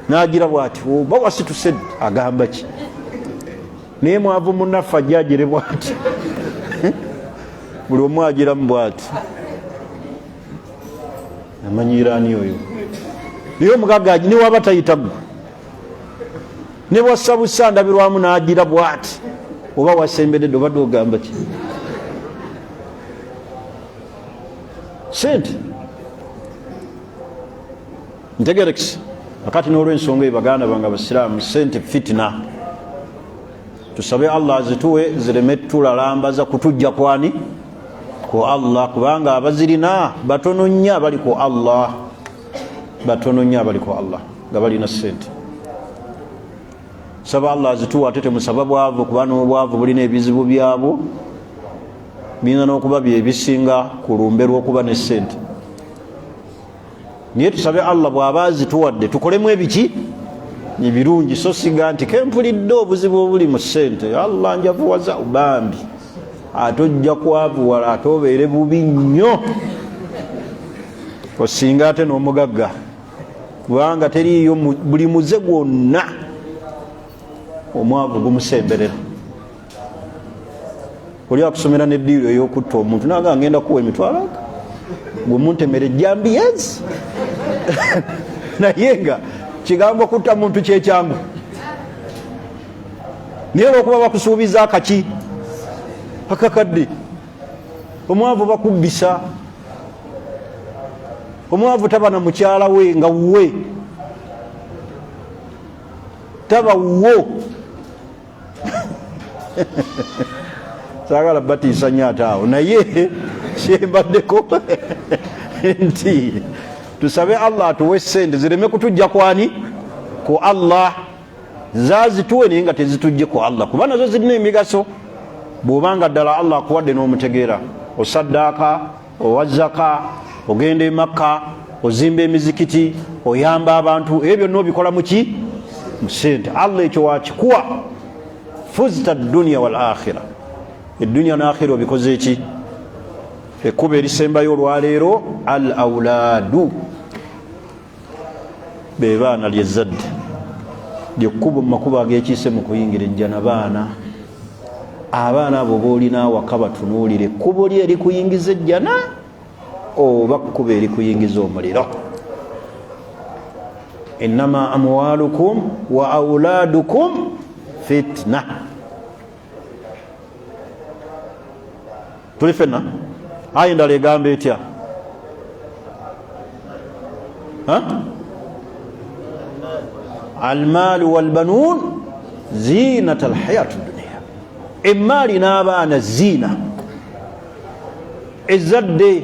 Speaker 1: n'agira bw'ati oba wasituse agamba ki, naye mwavu munnaffe ajja agire bw'ati buli omu agiramu bw'ati, amanyiraani oyo. Naye omugagga ne waba tayita gwe, ne bwassa bussa ndabirwamu n'agira bw'ati, oba wasemberedde obadde ogamba ki? Sente. Ntegerekisi akati n'olw'ensonga eyo baganda bange abasiraamu, sente fitina. Tusabe Allah azituwe zireme tulalambaza kutujja kwani ku Allah, kubanga abazirina batono nnyo abali ku Allah, batono nnyo abali ku Allah nga balina sente. Saba Allah azituwe ate temusaba bwavu, kubanga obwavu bulina ebizibu byabwo, bina n'okuba byebisinga kulumberwa okuba ne sente. Naye tusabe Allah bw'aba azituwadde tukolemu ebiki ebirungi, so siga nti kempulidde obuzibu obuli mu sente, Allah njavuwaza bambi, ate ojja kwavuwala ate obeere bubi nnyo osinga ate n'omugagga, kubanga teriiyo buli muze gwonna omwavu gumusemberera. Oli akusomera n'eddiiro ey'okutta omuntu naga ngenda kuwa emitwalo gwe muntemere jambiyezi naye nga kigambo kutta muntu kyekyangu, naye olwokuba bakusuubiza akaki akakadde, omwavu bakubbisa. Omwavu taba na mukyala we nga wuwe, taba wuwo saagala batiisa nnyo ate awo, naye kyembaddeko nti tusabe Allah atuwe sente zireme kutujja kwani ku Allah. zazituwe naye nga tezitujje ku Allah kuba nazo zirina emigaso bw'obanga ddala Allah akuwadde n'omutegeera osaddaaka owazaka ogenda e Makka ozimba emizikiti oyamba abantu ebyo byonna obikola muki mu sente Allah ekyo wakikuwa fuzta dunya wal akhira eddunya n'akhira obikoze eki ekkuba erisembayo olwaleero al awlaadu be baana lyezadde lyekkubo mu makubo agekiise mu kuyingira ejjana abaana abo boolina awaka batunuulire ekkubo lye erikuyingiza ejjana oba kkubo erikuyingiza omuliro innama amwalukum wa auladukum fitna tuli fenna ayi ndala egamba etya almaalu walbanuun zinata alhayati dunia emaali n'abaana ziina ezadde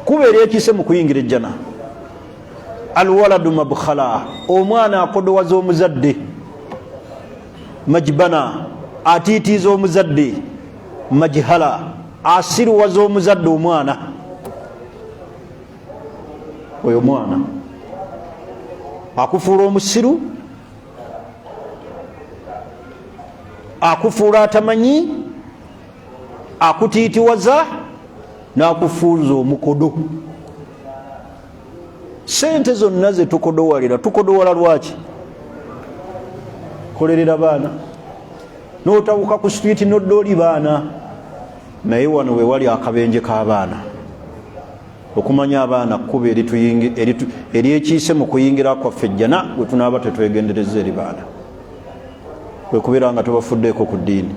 Speaker 1: kuba eryekise mu kuyingira ejjana alwaladu mabkhala omwana akodowaza omuzadde majbana atiitiiza omuzadde majhala asiruwaza omuzadde omwana oyo mwana akufuula omusiru akufuula atamanyi akutiitiwaza n'akufuuza omukodo sente zonna ze tukodowalira tukodowala lwaki kolerera baana n'otawuka ku street nodda oli baana naye wano we wali akabenje k'abaana okumanya abaana kkuba eryekiise mu kuyingira kwaffe ejjana bwe tunaaba tetwegendereza eri baana wekubeera nga tubafuddeeko ku ddiini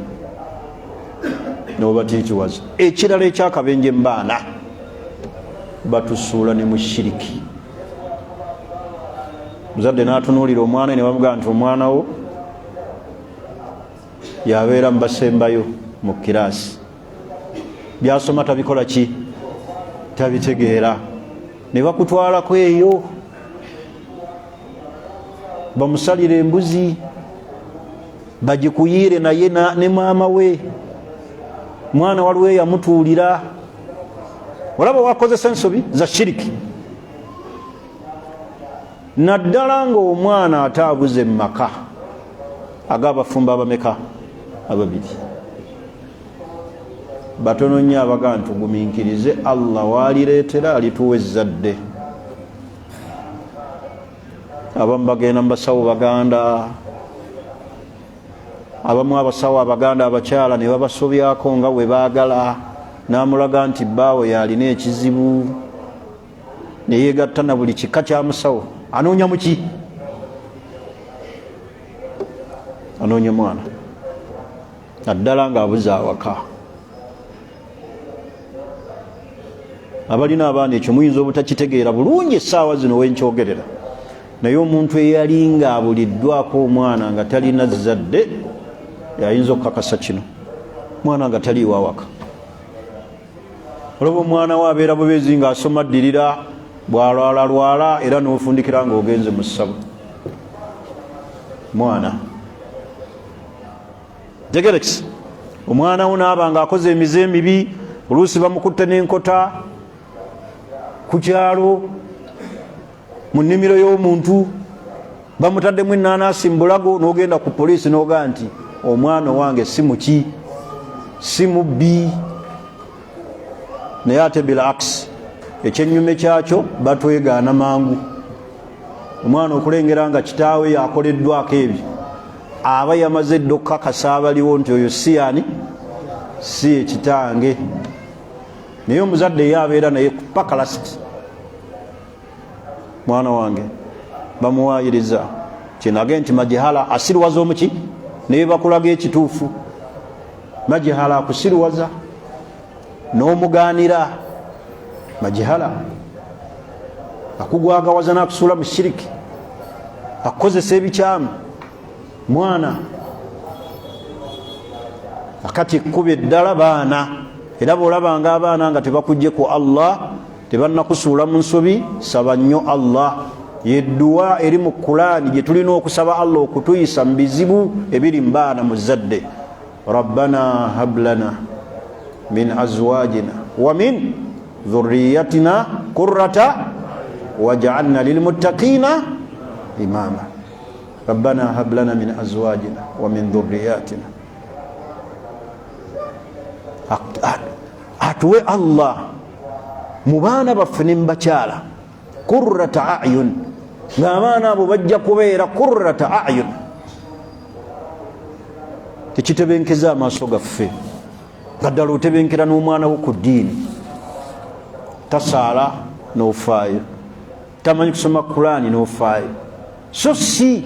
Speaker 1: n'obatiitiwaza ekirala ekyakabenje mu baana batusuula ne mu shiriki muzadde n'atunuulira omwana ne bamugamba nti omwana wo yabeera mu basembayo mu kiraasi byasoma tabikola ki tabitegeera ne bakutwalako eyo bamusalira embuzi bagikuyiire naye ne maama we mwana waliwo yamutuulira olaba wakozesa ensobi za shiriki naddala ng'omwana ataabuze mu maka ag'abafumba abameka ababiri batono nnyo abaga ntugumiikirize Allah walireetera alituwa ezzadde abamu bagenda mu basawo baganda abamu abasawo abaganda abakyala ne babasobyako nga we baagala n'amulaga nti bbaawe yalina ekizibu ne yeegatta na buli kika kya musawo anoonya muki anoonya mwana naddala ng'abuze awaka abalina abaana ekyo muyinza obutakitegeera bulungi essaawa zino wenkyogerera naye omuntu eyalinga abuliddwako omwana nga talina zadde yayinza okukakasa kino mwana nga taliiwo awaka olaba omwana we abeera bubeezi ng'asoma ddirira bwalwalalwala era n'ofundikira ng'ogenze mu ssabo mwana tegerekisi omwana wo naaba ng'akoze emize emibi oluusi bamukutte n'enkota ku kyalo mu nnimiro y'omuntu bamutaddemu ennaanasi mu bulago n'ogenda ku poliisi n'ogaa nti omwana wange si muki si mubbi naye ate bilaks ekyennyume kyakyo batwegaana mangu omwana okulengera nga kitaawe yakoleddwako ebyo aba yamaze dda okukakasa abaliwo nti oyo si yani si ekitange naye omuzadde ye abeera naye pakalasiti mwana wange bamuwayiriza kinage nti majihala asiruwaza omuki naye bakulaga ekituufu majihala akusiruwaza n'omugaanira majihala akugwagawaza n'akusuula mu shiriki akukozesa ebikyamu mwana akati ekkuba eddala baana era bw'olabanga abaana nga tebakujje ku Allah tebannakusuula mu nsobi saba nnyo Allah yedduwa eri mu Qur'ani gye tulina okusaba Allah okutuyisa mu bizibu ebiri mu baana mu zadde. Rabbana hab lana min azwajina wa min dhurriyyatina qurrata waj'alna lilmuttaqina imama. Rabbana hab lana min azwajina wa min dhurriyyatina, atuwe Allah mu baana baffe ne mu bakyala qurrata a'yun, ng'abaana abo bajja kubeera qurrata a'yun, tekitebenkeza amaaso gaffe nga ddala otebenkera n'omwana wo ku ddiini, tasaala n'ofaayo, tamanyi kusoma Qur'ani n'ofaayo. So si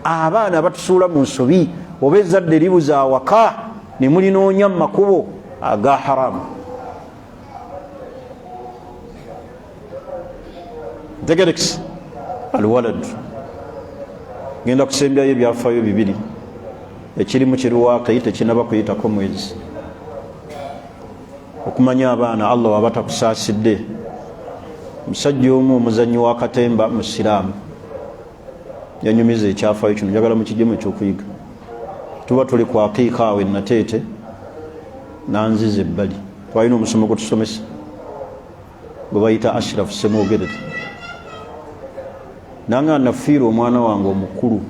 Speaker 1: abaana batusuula mu nsobi oba ezzadde libuza awaka ne mulinoonya mu makubo aga haramu. Tegerekisi alwalad, genda kusembyayo ebyafaayo bibiri, ekirimu kiriwaakayi tekinaba kuyitako mwezi. Okumanya abaana Allah waba takusaasidde. Musajja omu omuzannyi wa katemba musiraamu yanyumiza ekyafaayo kino, njagala mu kigimu ekyokuyiga. Tuba tuli ku aqiika awe nateete nanziza ebbali, twalina omusomo gwe tusomesa gwe bayita Ashraf Semwogerere, nanga nafiira omwana wange omukulu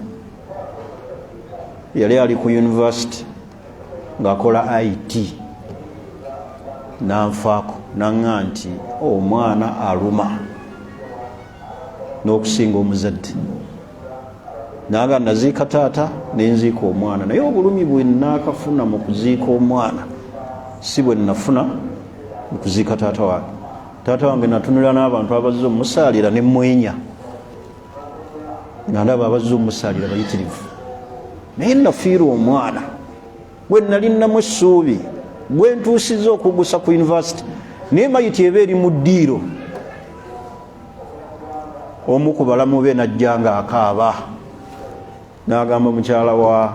Speaker 1: yali ali ku university ng'akola IT, nanfaako nanga nti omwana aluma n'okusinga omuzadde, nanga naziika taata nenziika omwana, naye obulumi bwe naakafuna mu kuziika omwana si bwe nafuna mu kuziika taata wange. Taata wange natunulira n'abantu abazze omusaalira ne mwenya, nga ndaba abazze omusaalira bayitirivu, naye nafiira omwana gwe nali namu essuubi, gwe ntuusiza okugusa ku university, naye mayiti eba eri mu ddiiro. Omu ku balamu be najja nga akaaba, n'agamba mukyala wa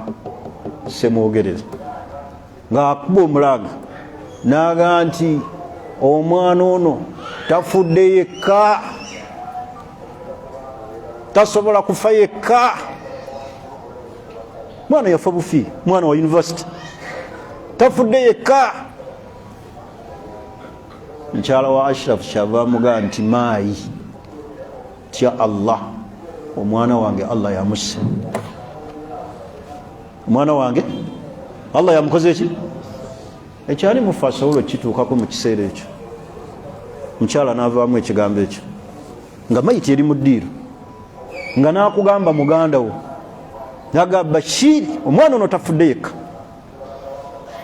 Speaker 1: Semwogerere ng'akuba omulaga, n'agamba nti omwana ono tafudde yekka, tasobola kufa yekka. Mwana yafa bufi, mwana wa university, tafudde yekka. Mukyala wa Ashraf kyava amugaa nti maayi tya Allah, omwana wange Allah yamusse, omwana wange Allah yamukoze eki ekyali mu fasawulo kituukako mu kiseera ekyo. Mukyala n'avaamu ekigambo ekyo nga mayiti eri mu ddiiro, nga n'akugamba muganda wo n'agamba Bashiri omwana ono tafudde yekka,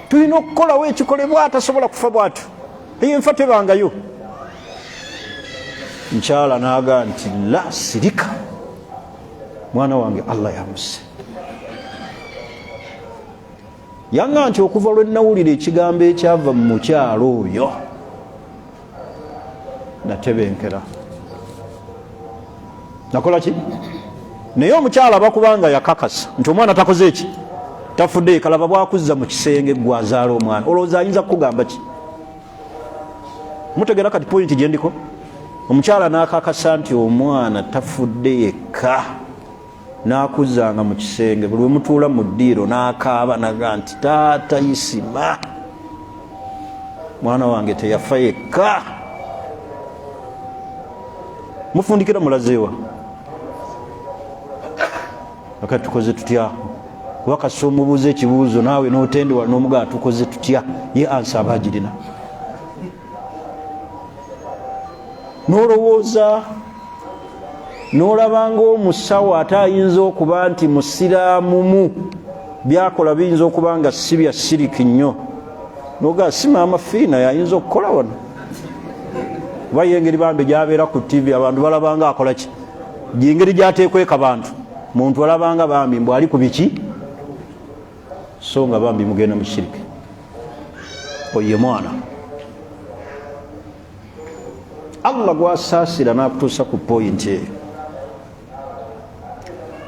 Speaker 1: tulina okukolawo ekikolebwa atasobola kufa bw'atyo, enfa tebangayo. Mukyala n'agamba nti la sirika, mwana wange Allah yamusse. Yanga nti okuva lwe nawulira ekigambo ekyava mu mukyalo oyo natebenkera, nakola ki? Naye omukyala bakubanga yakakasa nti omwana takoze eki, tafudde, kalaba bwakuzza mu kisenge gwazaala omwana, olowooza ayinza kukugamba ki? Mutegera kati point gye ndiko? Omukyala n'akakasa nti omwana tafudde yekka, n'akuzanga mu kisenge, buli we mutuula mu ddiiro n'akaaba naga nti taata isima, mwana wange teyafa yekka. Mufundikira mulazeewa akati tukoze tutya? Kuba kasita omubuuza ekibuuzo naawe n'otendewa n'omugaa tukoze tutya, ye ansa aba agirina. N'olowooza n'olabanga omusawo ate ayinza okuba nti musiraamumu, byakola biyinza okuba nga si bya siriki nnyo, n'ogaa si maama fiina yayinza okukola wano. Kuba y'engeri bambi gy'abeera ku TV abantu balabanga akola ki, gy'engeri gy'ateekweka bantu, muntu alabanga bambi mbw ali ku biki, so nga bambi mugenda mu shiriki. Oye mwana Allah gwasaasira n'akutuusa ku point eyo.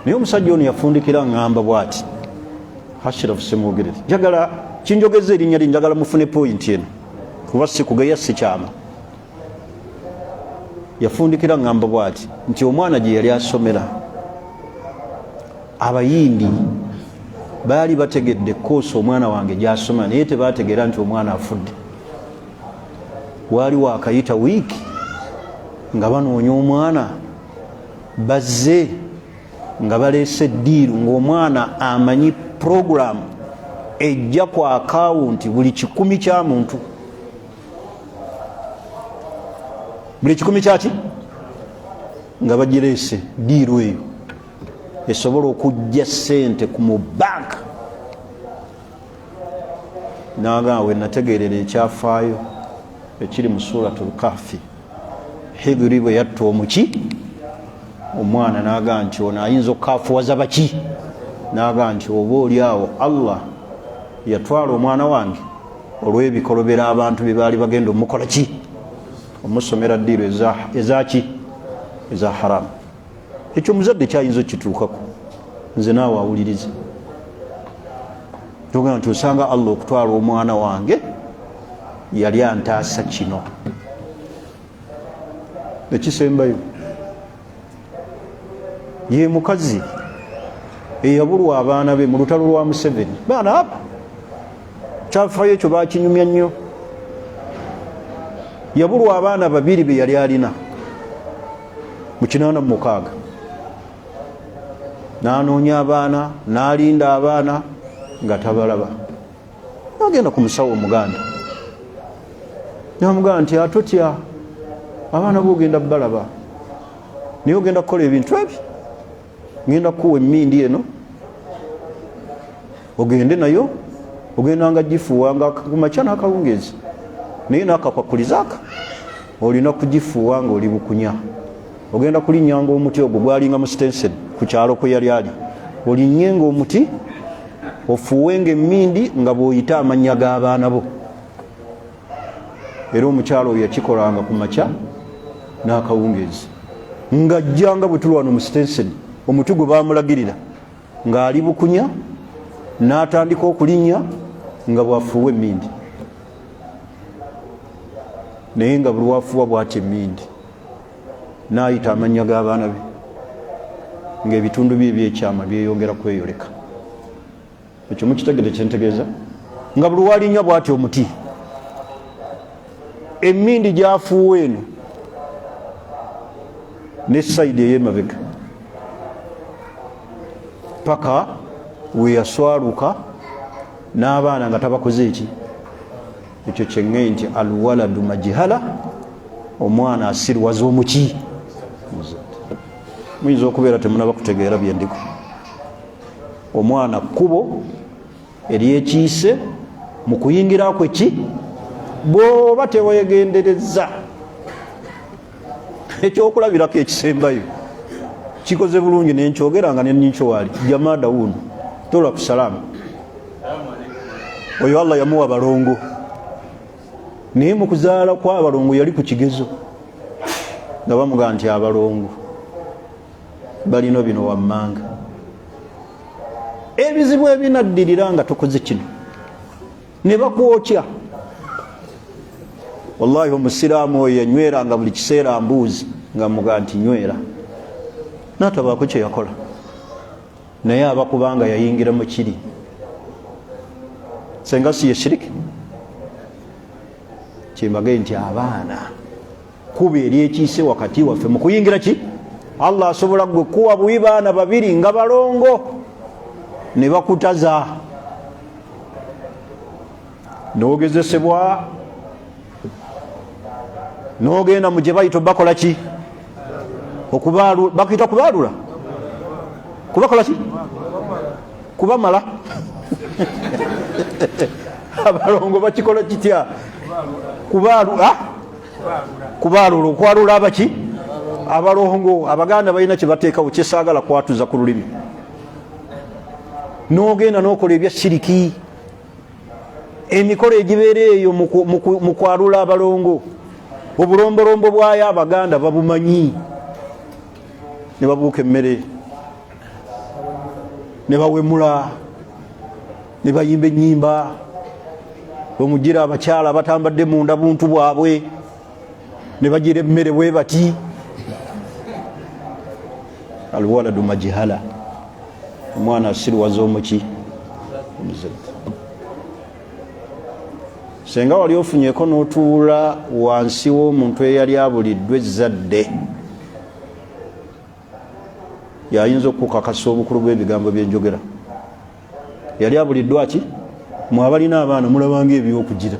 Speaker 1: Naye omusajja ono yafundikira ngamba bw'ati, Ashraf Semwogerere, njagala kinjogeza erinnya lye, njagala mufune point eno kuba si kugeya si kyama. yafundikira ngamba bwati nti omwana gye yali asomera abayindi baali bategedde koosi omwana wange gyasoma naye tebategeera nti omwana afudde. Waaliwo akayita wiiki nga banoonya omwana, bazze nga baleese eddiiru ng'omwana amanyi puroguramu ejja ku akawunti buli 100 kya muntu, buli 100 kyaki nga bagireese ddiiru eyo esobola okujja ssente ku mu banka. Naga we nategeerera ekyafaayo ekiri mu Suratul Kahfi, Higiri bwe yatta omuki omwana naga nti ono ayinza okukaafuwaza baki, naga nti oba oli awo Allah yatwala omwana wange olw'ebikolobera abantu bye baali bagenda omukola ki, omusomera ddiiru ezaki eza haramu. Ekyo muzadde kyayinza okituukako, nze naawe awuliriza tugamba nti osanga Allah okutwala omwana wange yali antaasa kino. Ekisembayo ye mukazi eyabulwa abaana be mu lutalo lwa Museveni, baana apa kyafayo ekyo bakinyumya nnyo. Yabulwa abaana 2 be yali alina mu 86, n'anoonya abaana n'alinda abaana nga tabalaba. N'agenda ku musawo omuganda n'amugamba nti atotya abaana boogenda balaba naye ogenda kukola ebintu ebyo, ngenda kuwa emmindi eno ogende nayo, ogenda nga gifuuwanga ku makya n'akawungeezi, naye n'akakwakulizaaka olina kugifuuwa nga oli bukunya. Ogenda kulinnyanga omuti ogwo gwalinga mu Stenson ku kyalo kwe yali ali, olinnyenga omuti ofuuwenga emmindi nga bw'oyita amannya g'abaana bo. Era omukyalo oyo yakikolanga ku makya n'akawungeezi, ng'ajjanga bwe tuli wano mu Stenson omuti gwe baamulagirira ng'ali bukunya, n'atandika okulinnya nga bwafuuwa emmindi, naye nga buli wafuuwa bw'atya emmindi n'ayita amannya g'abaana be, ng'ebitundu bye ebyekyama byeyongera kweyoleka. Ekyo mukitegede kyentegeeza, nga buli walinnya bw'atya omuti, emmindi gyafuuwa eno ne sayidi ey'emabega paka we yaswaluka n'abaana nga tabakoze eki. Ekyo kyeŋŋe nti alwaladu majihala, omwana asirwaza omuki. Muyinza okubeera temunaba kutegeera bye ndiko. Omwana kkubo eryekiise mu kuyingira kwe ki, bw'oba tewegendereza. Ekyokulabirako ekisembayo kikoze bulungi nenkyogera nga neninkyowali jamaa Dawuno tola ku salaamu, oyo Allah yamuwa balongo, naye mu kuzaala kw'abalongo yali ku kigezo nga bamugamba nti abalongo balina bino wammanga. Ebizibu ebinaddirira nga tokoze kino ne bakwokya. Wallahi omusiraamu oyo yanyweranga buli kiseera mbuuzi nga mugamba nti nywera, n'atabaako kye yakola, naye abakubanga yayingira mu kiri senga si ye shiriki. Kyembagaye nti abaana kuba eryekiise wakati waffe mu kuyingira ki, Allah asobola gwe kuwa buwi baana 2 nga balongo ne bakutaza n'ogezesebwa n'ogenda mu gye bayita bakola ki, okubaalula, bakiyita kubaalula, kubakola ki, kubamala. Abalongo bakikola kitya? Kubaalula, kubaalula, okwalula abaki, abalongo. Abaganda balina kye bateekawo kyesaagala kwatuza ku lulimi. N'ogenda n'okola ebya shiriki, emikolo egibeera eyo mu kwalula abalongo. Obulombolombo bwayo Abaganda babumanyi, ne babuuka emmere, ne bawemula, ne bayimba ennyimba, omugira abakyala batambadde munda buntu bwabwe, ne bagira emmere bwe bati, alwaladu majhala, omwana asirwaza omuki omuzadde. Senga wali ofunyeko n'otuula wansi w'omuntu eyali abuliddwa ezzadde, yayinza okukakasa obukulu bw'ebigambo byenjogera. Yali abuliddwa ki? Mwabalina abaana mulabanga ebyokugira.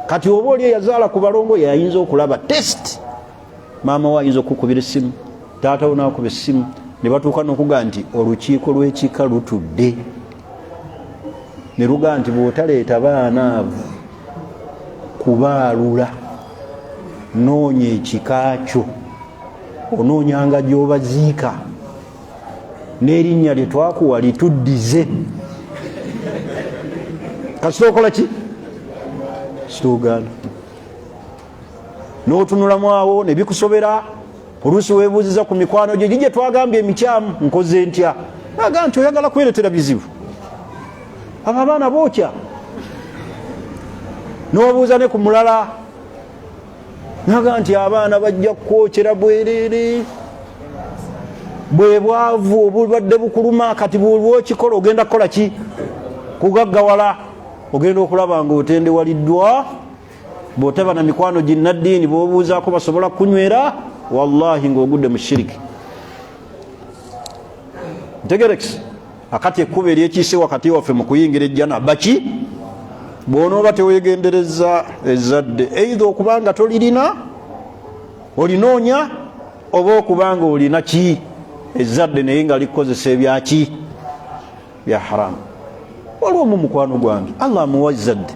Speaker 1: Kati oba oli eyazaala ku balongo yayinza okulaba test. Maama we ayinza okukubira essimu, taata we n'akuba essimu, ne batuuka n'okugaa nti olukiiko lw'ekika lutudde. Ne lugaa nti bw'otaleeta baana abo kubaalula, noonya ekika kyo, onoonyanga gy'obaziika, n'erinnya lye twakuwa lituddize. Kasita okola ki? Situgaana. N'otunulamu awo ne bikusobera, oluusi weebuuziza ku mikwano gye gye twagambye emikyamu, nkoze ntya? Naga nti oyagala kweretera bizibu. Abo abaana bookya. N'obuuza ne ku mulala, naga nti abaana bajja kwokyera bwereere, bwe bwavu obulwadde bukuluma. Kati bw'okikola ogenda kukola ki? Kugaggawala. Ogenda okulaba ng'otendewaliddwa. Bw'otaba na mikwano ginnaddiini bw'obuuzaako basobola kunywera, wallahi ng'ogudde mu shiriki. Ntegerekisi akati ekkuba eryekiise wakati waffe mu kuyingira ejjana baki? Bw'onooba teweegendereza ezzadde, eitha okubanga tolirina olinoonya, oba okubanga olina ki? Ezzadde naye nga likozesa ebyaki? Bya haramu. Waliwo mu mukwano gwange Allah amuwa ezzadde,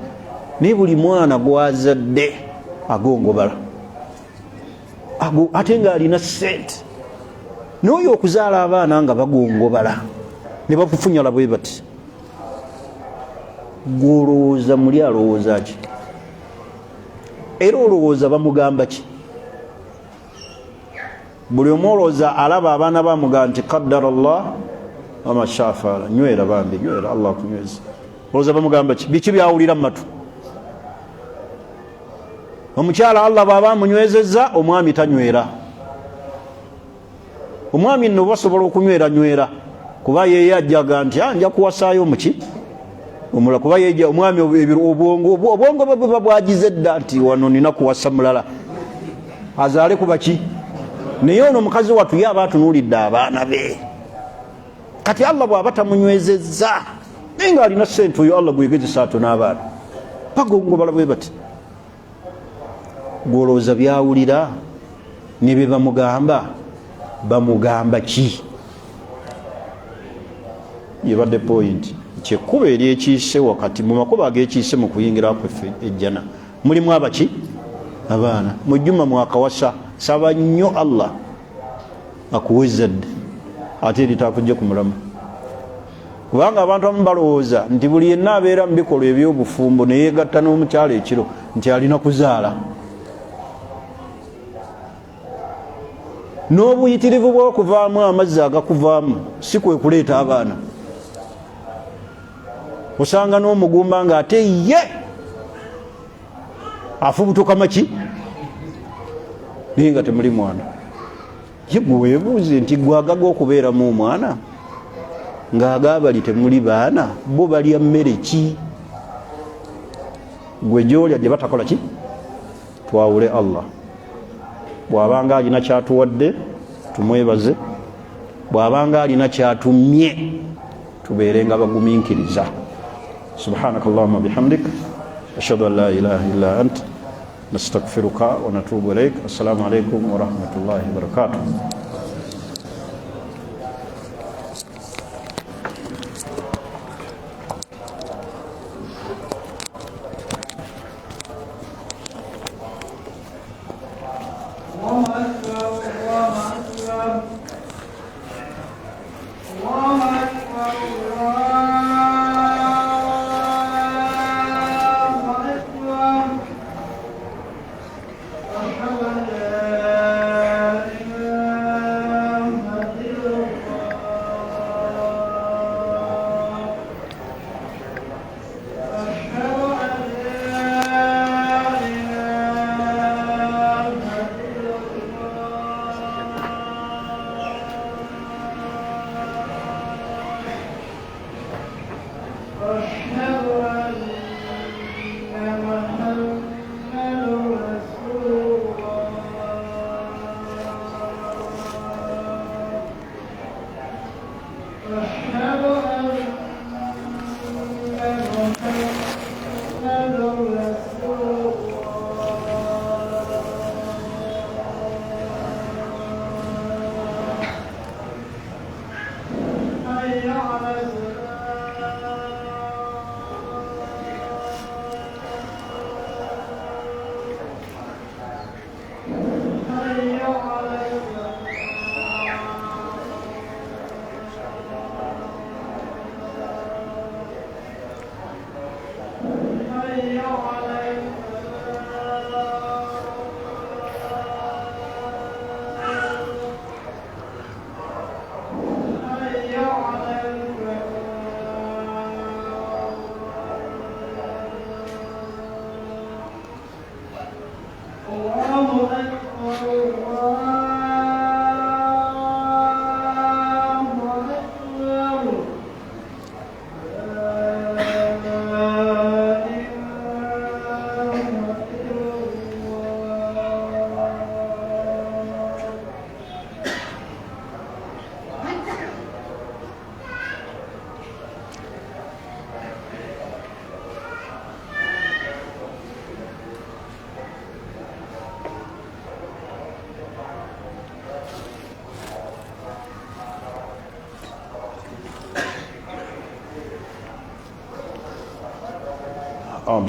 Speaker 1: naye buli mwana gwazadde agongobala, ate ng'alina ssente. N'oyo okuzaala abaana nga bagongobala ne bafufunyala bwe bati, gw'olowooza muli alowooza ki? Era olowooza bamugamba ki? Buli omu olowooza alaba abaana bamugamba nti qaddara Allah wama shaa faala, nywera bambi, nywera Allah kunyweza. Olowooza bamugamba ki? Biki byawulira mu matu? Omukyala Allah bw'aba amunywezezza, omwami tanywera. Omwami nno basobola okunywera nywera, kuba yeye ajjaga nti nja kuwasaayo muki omula, kuba yeye omwami obwongo bwe bwagize dda nti wano nina kuwasa mulala azaale ku baki. Naye ono omukazi wattu ye aba atunuulidde abaana be. Kati Allah bw'aba tamunywezezza naye ng'alina ssente, oyo Allah gwegezesa atona abaana bagongobala bwe bati. Gw'olowooza byawulira ne bye bamugamba ki? Yebadde point kyekkuba eryekiise wakati mu makubo ag'ekiise mu kuyingira kweffe ejjana mulimu abaki? Abaana. Mujjuma mwakawasa, saba nnyo Allah akuwa ezzadde ate eritakujja ku mulamu, kubanga abantu abamu balowooza nti buli yenna abeera mu bikolwa eby'obufumbo ne yeegatta n'omukyala ekiro nti alina kuzaala. N'obuyitirivu bw'okuvaamu amazzi agakuvaamu si kwe kuleeta abaana. Osanga n'omugumba ng'ate ye afubutuka maki naye nga temuli mwana. Ye gwe weebuuze nti gwe agaga okubeeramu omwana ng'agaabali temuli baana, bo balya mmere ki? Gwe gy'olya gye batakola ki? Twawule Allah. Bw'abanga alina kyatuwadde tumwebaze, bw'abanga alina kyatumye tubeerenga bagumiikiriza. Subhanaka Allahumma bihamdik, ashhadu an la ilaha illa ant, nastaghfiruka wa natubu ilaik. Assalamu alaikum wa rahmatullahi wa barakatuh.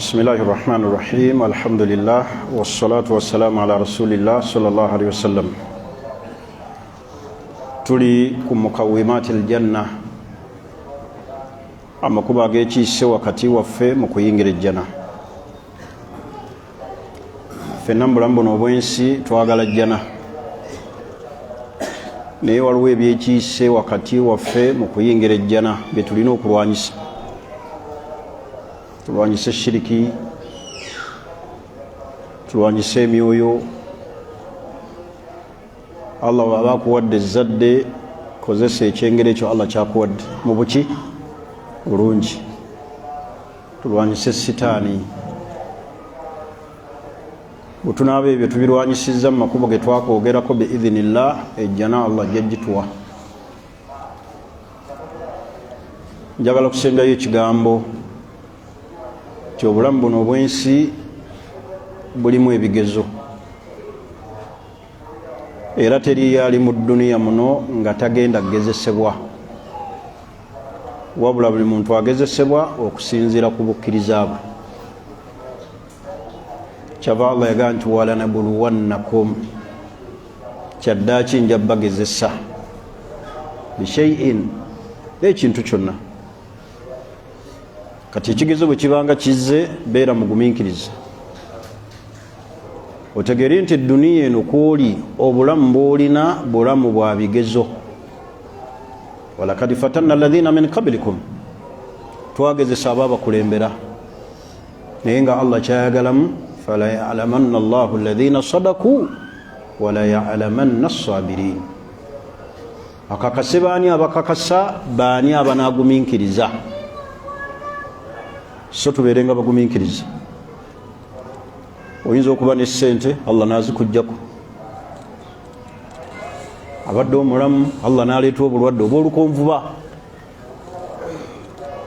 Speaker 1: بسم الله الرحمن الرحيم الحمد لله والصلاة والسلام على رسول الله صلى الله عليه وسلم tuli ku mukawimatil janna amakuba ag'ekiise wakati waffe mu kuyingira ejjana ffenna mu bulamu buno obw'ensi twagala jjana naye waliwo ebyekiise wakati waffe mu kuyingira ejjana bye tulina okulwanyisa tulwanyise eshiriki tulwanyise emyoyo Allah bw'aba akuwadde ezzadde kozesa ekyengero ekyo Allah kyakuwadde mu buki bulungi tulwanyise sitaani bwe tunaaba ebyo tubirwanyisizza mu makubo ge twakwogerako biidhinillah ejjana Allah jjagituwa njagala kusembayo ekigambo obulamu buno obw'ensi bulimu ebigezo era teriyo ali mu dduniya muno nga tagenda kugezesebwa wabula buli muntu agezesebwa okusinziira ku bukkiriza bwe kyava Allah yagaa nti walanabuluwannakum kyaddaaki nja bagezesa bishaiin ekintu kyonna kati ekigezo bwe kibanga kizze beera mugumiikiriza otegere nti edduniya eno kwoli obulamu bw'olina bulamu bwa bigezo walakad fatanna alladhina min qablikum twagezesa abaabakulembera naye nga Allah kyayagalamu fala ya'lamanna Allahu alladhina sadaku wala ya'lamanna as-sabirin akakase baani abakakasa baani abanaagumiikiriza so tubeerenga bagumiikiriza oyinza okuba ne ssente Allah naazikugjaku abadde omulamu Allah n'aleeta obulwadde oba olukonvuba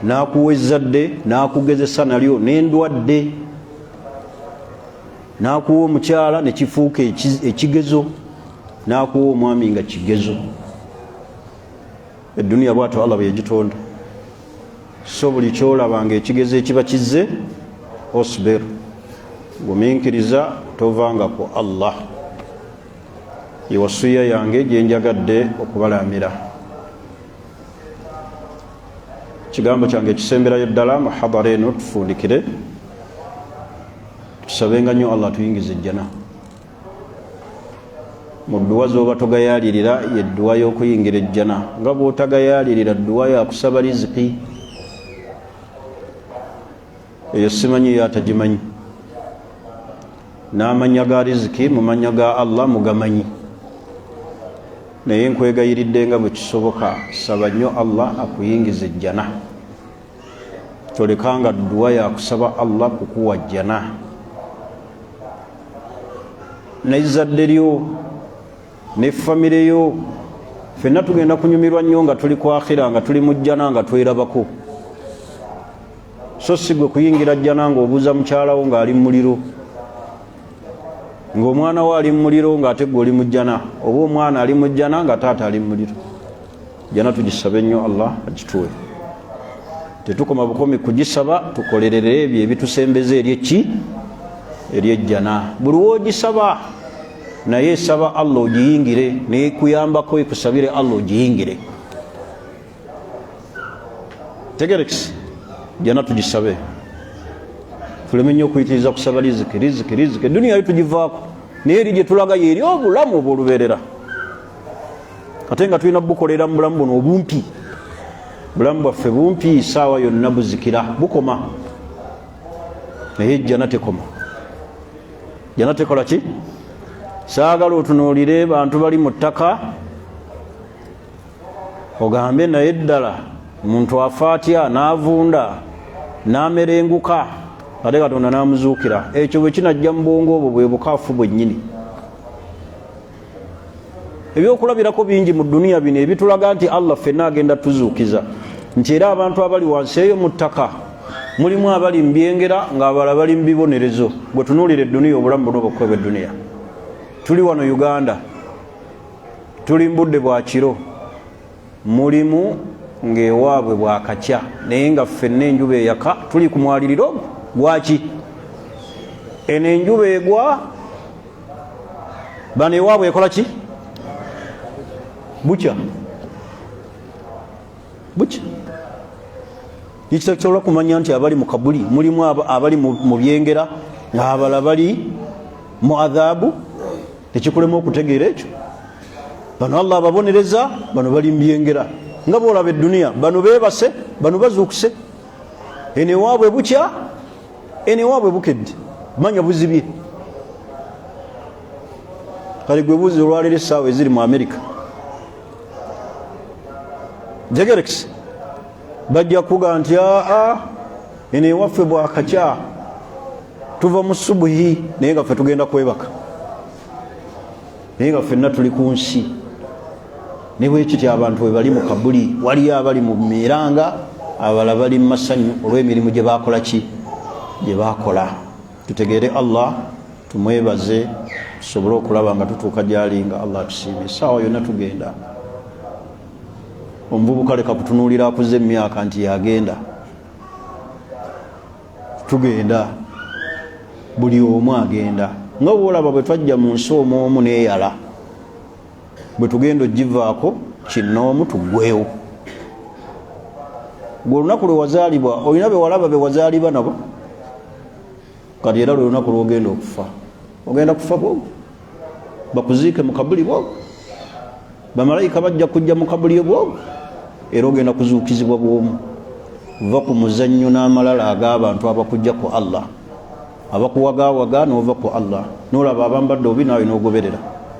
Speaker 1: n'akuwa ezzadde n'akugezesa nalyo n'endwadde n'akuwa omukyala ne kifuuka ekigezo n'akuwa omwami nga kigezo edduniya bw'atyo Allah bwe yagitonda so buli kyolabanga ekigezo ekiba kizze osbir gumiikiriza tovanga ku Allah yewasuya yange gyenjagadde okubalamira kigambo kyange ekisemberayo ddala muhadara eno tufundikire tusabenga nnyo Allah tuyingize ejjana mu dduwa z'oba togayaalirira ye dduwa y'okuyingira ejjana nga bw'otagayaalirira dduwa yakusaba riziki eyo simanyi yo atagimanyi n'amanya ga riziki mu manya ga Allah mugamanyi naye nkwegayiridde nga bwe kisoboka saba nnyo Allah akuyingiza ejjana tolekanga dduwa yakusaba Allah kukuwa jana nezzadde lyo ne famire yo fenna tugenda kunyumirwa nnyo nga tuli ku akhira nga tuli mu jjana nga twerabako so si gwe kuyingira jjana ng'obuuza mukyalawo ng'ali mu muliro ng'omwana we ali mu muliro ng'ate gwe oli mu jjana oba omwana ali mu jjana nga taata ali mu muliro jjana tugisabe nnyo Allah agituwe tetukoma bukomi kugisaba tukolerere ebyo ebitusembeza eryeki eryejjana buli woogisaba naye esaba Allah ogiyingire nekuyambako ekusabire Allah ogiyingire tegerekisi jjana tugisabe tuleme nnyo okuyitiriza kusaba riziki duniya tugivaako naye eri gye tulaga yeeri obulamu obwolubeerera ate nga tulina bukolera mu bulamu buno obumpi bulamu bwaffe bumpi saawa yonna buzikira bukoma naye jjana tekoma jjana tekola ki saagala otunuulire bantu bali mu ttaka ogambe naye ddala omuntu afa atya n'avunda n'amerenguka ate Katonda n'amuzuukira ekyo bwe kinajja mu bwongo obwo bwe bukaafu bwennyini ebyokulabirako bingi mu duniya bino ebitulaga nti Allah ffenna agenda tuzuukiza nti era abantu abali wansi eyo mu ttaka mulimu abali mu byengera ng'abalala bali mu bibonerezo bwe tunuulira edduniya obulamu buno bwokka bw'edduniya tuli wano Uganda tuli mu budde bwa kiro mulimu ng'ewaabwe bwakakya naye nga ffenna enjuba eyaka tuli ku mwaliriro gwaki eno enjuba egwa bano ewaabwe ekola ki bukya ekitakisobola kumanya nti abali mu kabuli mulimu abali mu byengera ng'abala bali mu adhabu tekikulema okutegeera ekyo bano Allah ababonereza bano bali mu byengera nga boolaba edduniya bano beebase bano bazuukuse eno ewaabwe bukya eno ewaabwe bukedde manya buzibye kale gwe buuzi olwaleero essaawa eziri mu Amerika jegerekisi bajja kuga nti eno ewaffe bwakakya tuva mu subuhi naye nga ffe tugenda kwebaka naye nga ffenna tuli ku nsi ne bwekityo abantu bwe bali mu kabuli waliyo abali mu miranga abala bali mu masanyu olw'emirimu gye baakola ki gye baakola tutegeere Allah tumwebaze tusobole okulaba nga tutuuka gyali nga Allah atusiimye essaawa yonna tugenda omuvubuka leka kutunuulira akuze emyaka nti yagenda tugenda buli omu agenda nga bwolaba bwe twajja mu nsi omwomu neeyala bwe tugenda ogivaako kinnoomu tuggwewo gwe olunaku lwe wazaalibwa olina be walaba be wazaalibwa nabo kati era lwe lunaku lwogenda okufa ogenda kufa bwogo bakuziike mu kabuli bwogo bamalayika bajja kujja mu kabuli bwogo era ogenda kuzuukizibwa bwomu va ku muzannyo n'amalala ag'abantu abakujja ku Allah abakuwagaawaga n'ova ku Allah n'olaba abambadde obi naawe n'ogoberera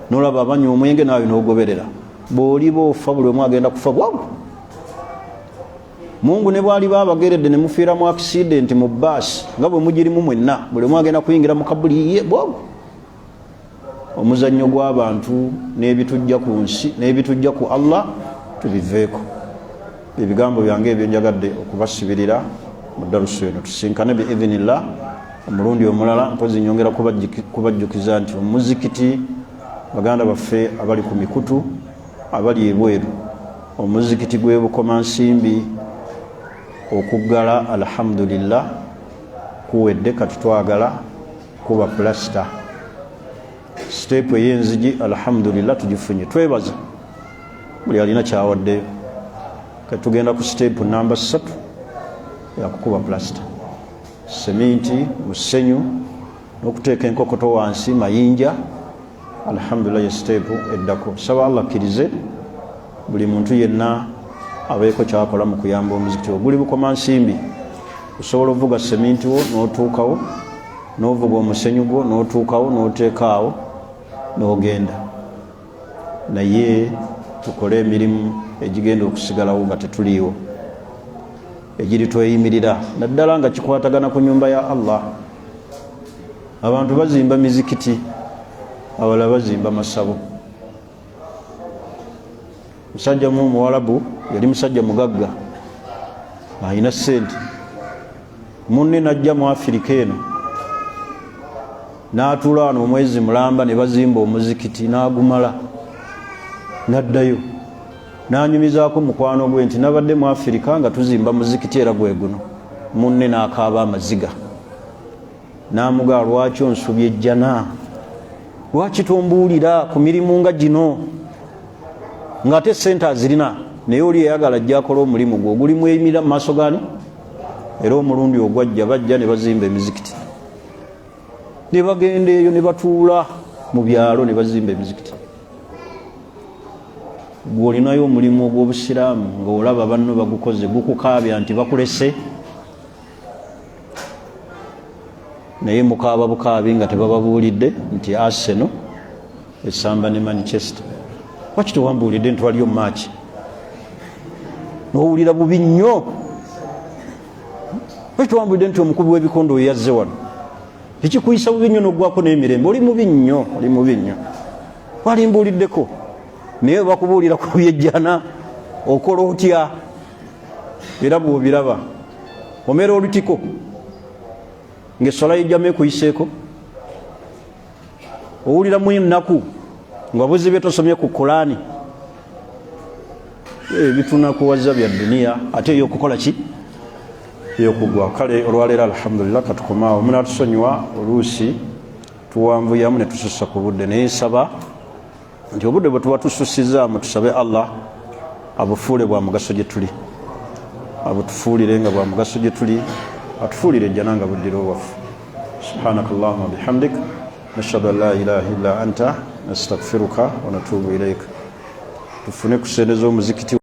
Speaker 1: n'olaba abanywa omwenge naawe n'ogoberera bw'oliba ofa buli omu agenda kufa bwago Mungu ne bwali babageredde ne mufiira mu accident mu baasi nga bwe mugirimu mwenna buli omu agenda kuyingira mu kabuli ye bwago omuzannyo gw'abantu n'ebitujja ku nsi n'ebitujja ku Allah tubiveeko ebigambo byange ebyo njagadde okubasibirira mu darusu eno tusinkane biidhinillah omulundi omulala mpozi nyongera kubajjukiza nti omuzikiti baganda baffe abali ku mikutu abali ebweru omuzikiti gw'ebukoma nsimbi okuggala alhamdulillah kuwedde kati twagala kuba plasta stepu ey'enzigi alhamdulillah tugifunye twebaza buli alina kyawaddeyo kati tugenda ku stepu namba 3 yakukuba plasta seminti musenyu n'okuteeka enkokoto wansi mayinja alhamdulillah ye stepu eddako saba Allah akkirize buli muntu yenna abeeko kyakola mu kuyamba omuzikiti oguli bukoma nsimbi osobola ovuga seminti wo n'otuukawo n'ovuga omusenyu gwo n'otuukawo n'oteekaawo n'ogenda naye tukole emirimu egigenda okusigalawo nga tetuliiwo egiri tweyimirira naddala nga kikwatagana ku nyumba ya Allah. Abantu bazimba mizikiti, abalala bazimba masabo. Musajja mu Muwarabu yali musajja mugagga alina ssente, munne najja mu Afirika eno n'atuula wano omwezi mulamba ne bazimba omuzikiti n'agumala n'addayo n'anyumizaako mukwano gwe nti nabadde mu Afirika nga tuzimba muzikiti era gwe guno. Munne n'akaaba amaziga n'amugaa lwaki onsubye ejjana, lwaki tombuulira ku mirimu nga gino ng'ate sente azirina naye oli eyagala ajja akola omulimu gwe ogulimu eyimirira mu maaso gani. Era omulundi ogwajja bajja ne bazimba emizikiti, ne bagenda eyo ne batuula mu byalo ne bazimba emizikiti. Gwe olinayo omulimu ogw'obusiraamu ng'olaba banno bagukoze gukukaabya nti bakulese, naye mukaaba bukaabi nga tebababuulidde nti Arsenal esamba ne Manchester. Lwaki tewambuulidde nti waliyo maaki? N'owulira bubi nnyo. Lwaki tewambuulidde nti omukubi w'ebikondo we yazze wano? Tekikuyisa bubi nnyo n'oggwako n'emirembe? Oli mubi nnyo, oli mubi nnyo. Walimbuuliddeko naye bakubuulira ku byejjana okola otya? Era bw'obiraba omera olutiko ng'esswala y'ejjama ekuyiseeko. Owulira mu nnaku nga buzibe tosomye ku Qur'ani. Bitunakuwaza bya duniya ate ey'okukola ki? Ey'okugwa. Kale olwaleero alhamdulillah katukomaawo. Munatusonyiwa oluusi tuwanvuyamu ne tusussa ku budde, naye nsaba nti obudde bwe tuba tusussizaamu tusabe Allah abufuule bwa mugaso gye tuli, abutufuulire nga bwa mugaso gye tuli, atufuulire ejjana nga buddira owaffe. Subhanakallahumma bihamdik nashhadu an la ilaha illa anta nastaghfiruka wa natubu ilaik. Tufune kusendeza omuzikiti